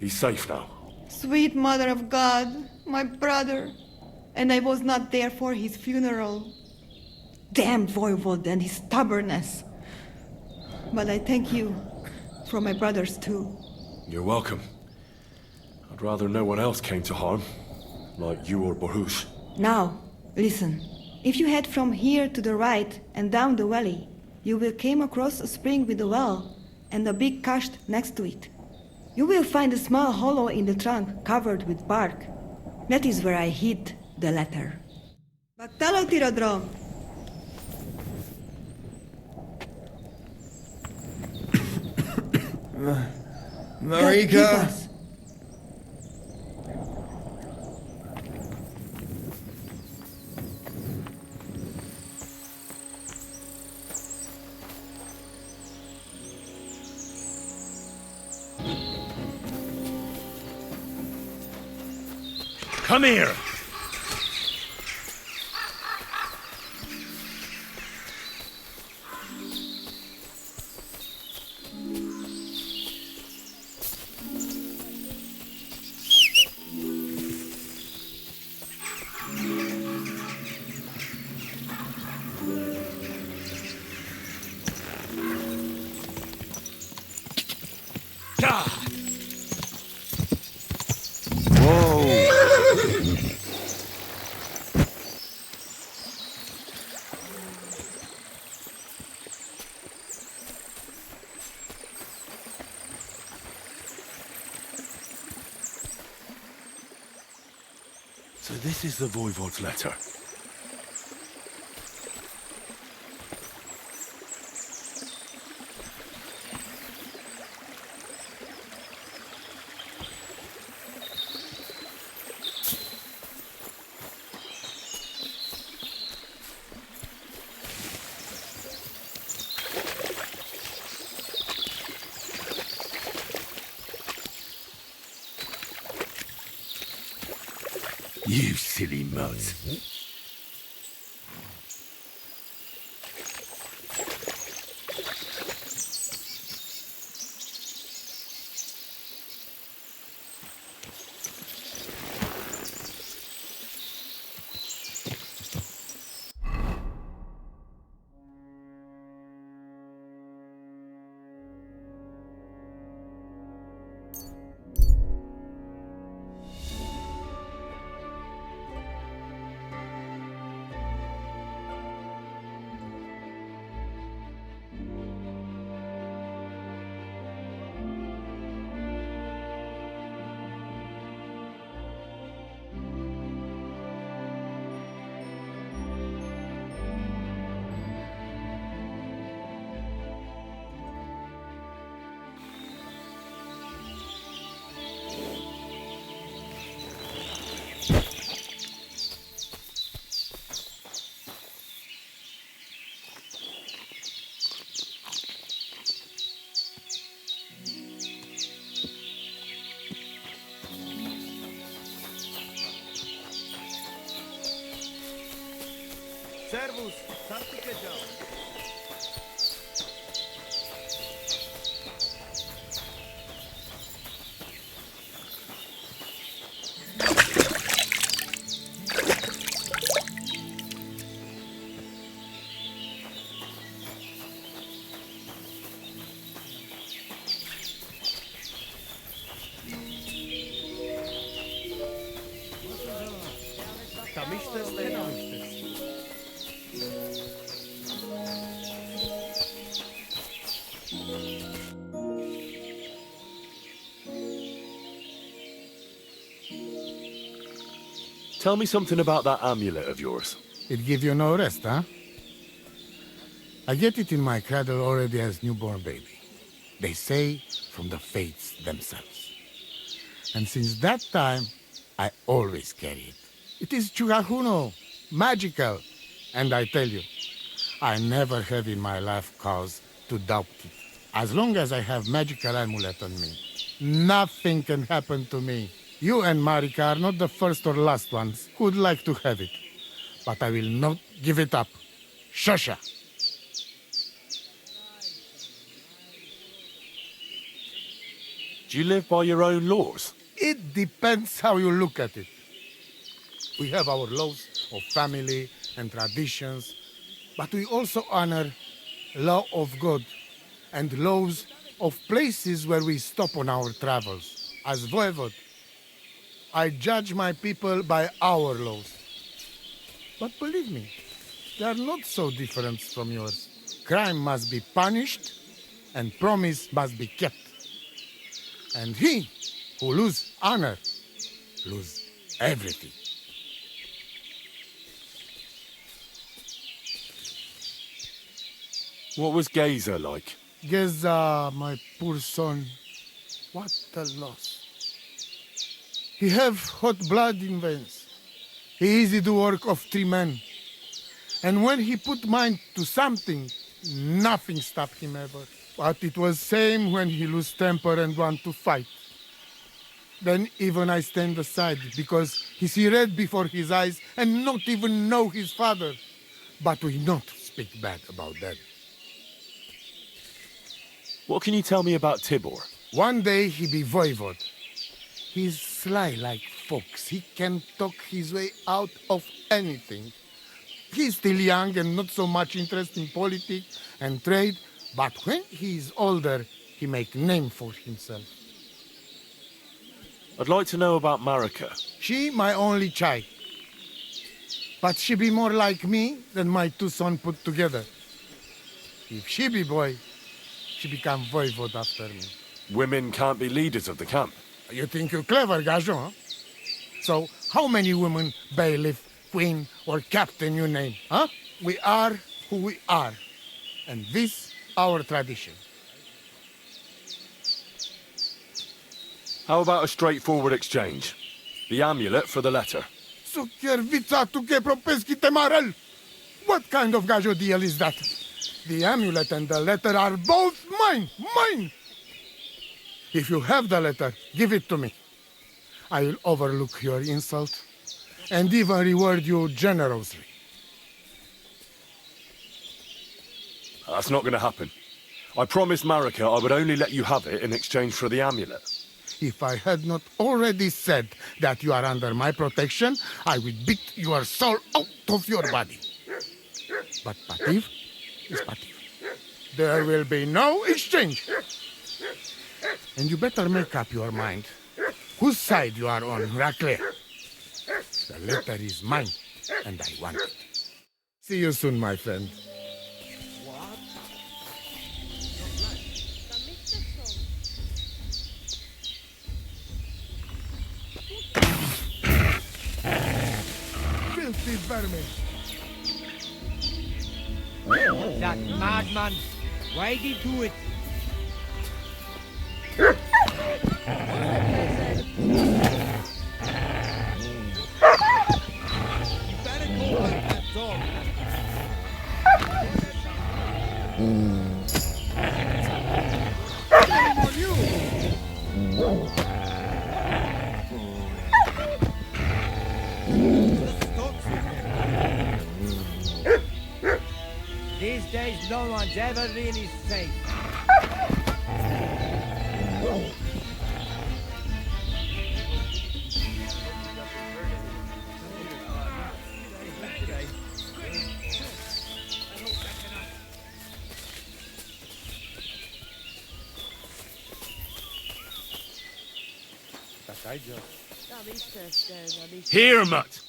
[SPEAKER 1] He's safe now.
[SPEAKER 18] Sweet Mother of God, my brother. And I was not there for his funeral. Damn Voivod and his stubbornness. But I thank you for my brothers too.
[SPEAKER 1] You're welcome. I'd rather no one else came to harm, like you or Bohush.
[SPEAKER 18] Now, listen. If you head from here to the right and down the valley, you will come across a spring with a well and a big kasht next to it. You will find a small hollow in the trunk covered with bark. That is where I hid the letter. Baktalo Tirodrom.
[SPEAKER 19] Marika!
[SPEAKER 2] Come here!
[SPEAKER 1] So this is the Voivod's letter. You silly muds.
[SPEAKER 7] Servus, tartike dział. Tam iştes, tam iştes.
[SPEAKER 2] Tell me something about that amulet of yours.
[SPEAKER 4] It give you no rest, huh? I get it in my cradle already as newborn baby. They say from the fates themselves. And since that time, I always carry it. It is churahuno, magical. And I tell you, I never have in my life cause to doubt it. As long as I have magical amulet on me, nothing can happen to me. You and Marika are not the first or last ones who'd like to have it. But I will not give it up. Shosha!
[SPEAKER 2] Do you live by your own laws?
[SPEAKER 4] It depends how you look at it. We have our laws of family and traditions, but we also honor law of God and laws of places where we stop on our travels. As voivod, I judge my people by our laws. But believe me, they are not so different from yours. Crime must be punished and promise must be kept. And he who lose honor, lose everything.
[SPEAKER 2] What was Geza like?
[SPEAKER 4] Geza, my poor son, what a loss. He have hot blood in veins. He easy do work of 3 men. And when he put mind to something, nothing stopped him ever. But it was same when he lose temper and want to fight. Then even I stand aside because he see red before his eyes and not even know his father. But we not speak bad about that.
[SPEAKER 2] What can you tell me about Tibor?
[SPEAKER 4] One day he be voivod. He's sly like fox. He can talk his way out of anything. He's still young and not so much interested in politics and trade, but when he is older, he make name for himself.
[SPEAKER 2] I'd like to know about Marika.
[SPEAKER 4] She my only child. But she be more like me than my 2 sons put together. If she be boy, she become voivod after me.
[SPEAKER 2] Women can't be leaders of the camp.
[SPEAKER 4] You think you're clever, Gajon, huh? So how many women, bailiff, queen, or captain you name, huh? We are who we are. And this, our tradition.
[SPEAKER 2] How about a straightforward exchange? The amulet for the letter.
[SPEAKER 4] What kind of gajo deal is that? The amulet and the letter are both mine! Mine! If you have the letter, give it to me. I will overlook your insult and even reward you generously.
[SPEAKER 2] That's not going to happen. I promised Marika I would only let you have it in exchange for the amulet.
[SPEAKER 4] If I had not already said that you are under my protection, I would beat your soul out of your body. But pativ is pativ. There will be no exchange. And you better make up your mind whose side you are on, Raclay. The letter is mine, and I want it. See you soon, my friend. Filthy vermin.
[SPEAKER 12] That madman! Why did he do it? You better go back that dog.
[SPEAKER 4] Shame on you!
[SPEAKER 12] These days, no one's ever really safe.
[SPEAKER 2] Here, Mutt!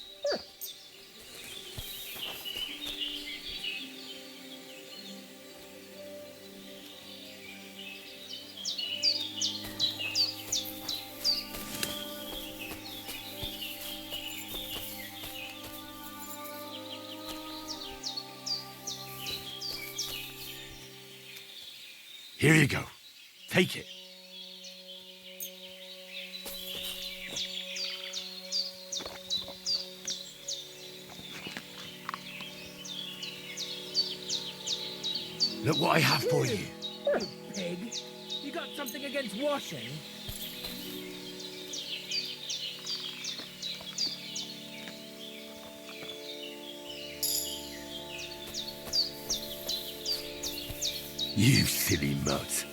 [SPEAKER 1] Here you go. Take it. Look what I have for you.
[SPEAKER 12] You pig! You got something against washing?
[SPEAKER 1] You silly mutt.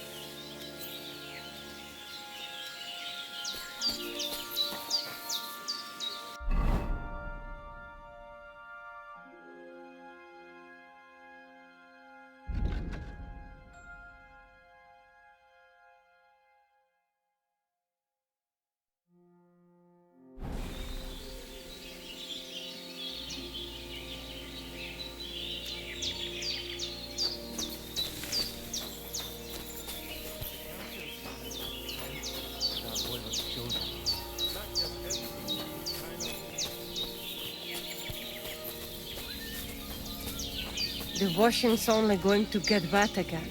[SPEAKER 14] The washing's only going to get wet again.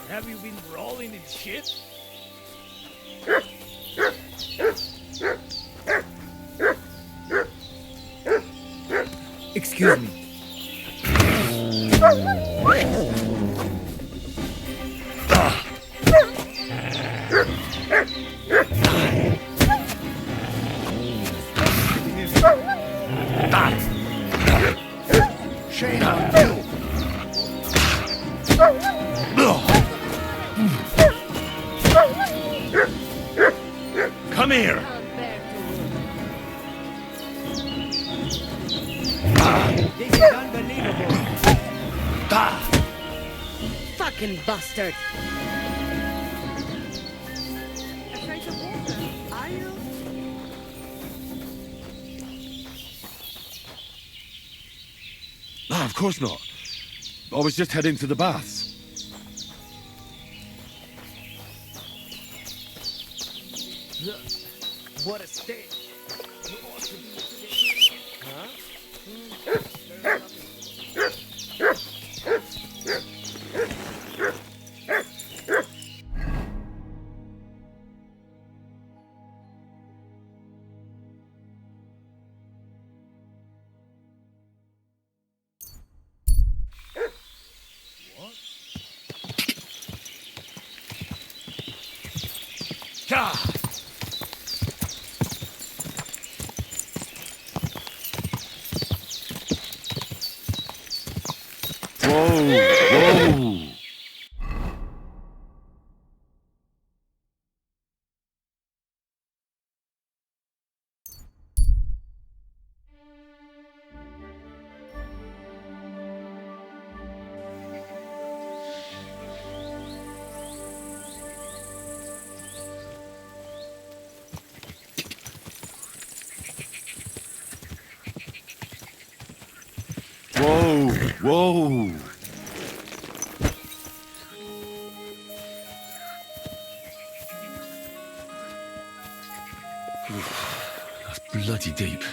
[SPEAKER 7] Have you been rolling in shit?
[SPEAKER 12] Excuse me.
[SPEAKER 1] Come here!
[SPEAKER 12] This is unbelievable.
[SPEAKER 13] Fucking bastard!
[SPEAKER 18] Afraid of water, are you?
[SPEAKER 1] Ah, of course not. I was just heading to the baths.
[SPEAKER 12] What a state. You ought to be huh?
[SPEAKER 1] Whoa! Whoa! Whoa! That's bloody deep.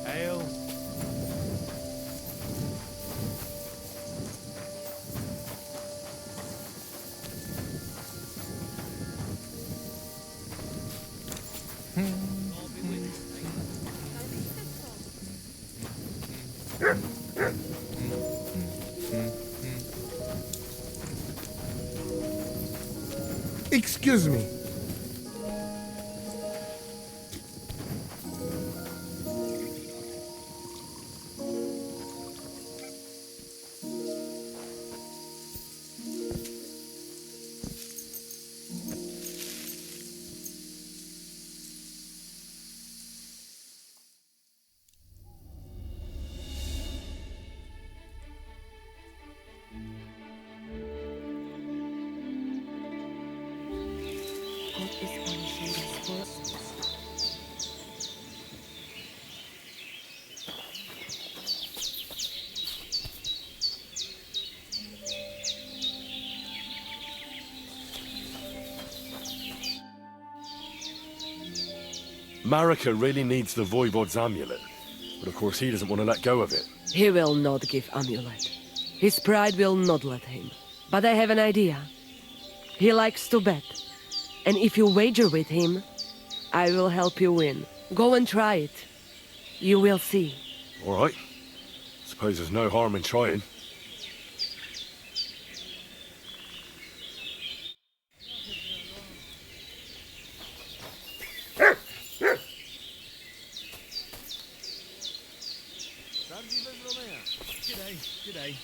[SPEAKER 9] Ale.
[SPEAKER 4] Excuse me.
[SPEAKER 1] Marika really needs the Voivod's amulet, but of course he doesn't want to let go of it.
[SPEAKER 13] He will not give amulet. His pride will not let him. But I have an idea. He likes to bet. And if you wager with him, I will help you win. Go and try it. You will see.
[SPEAKER 1] All right. Suppose there's no harm in trying.
[SPEAKER 12] G'day.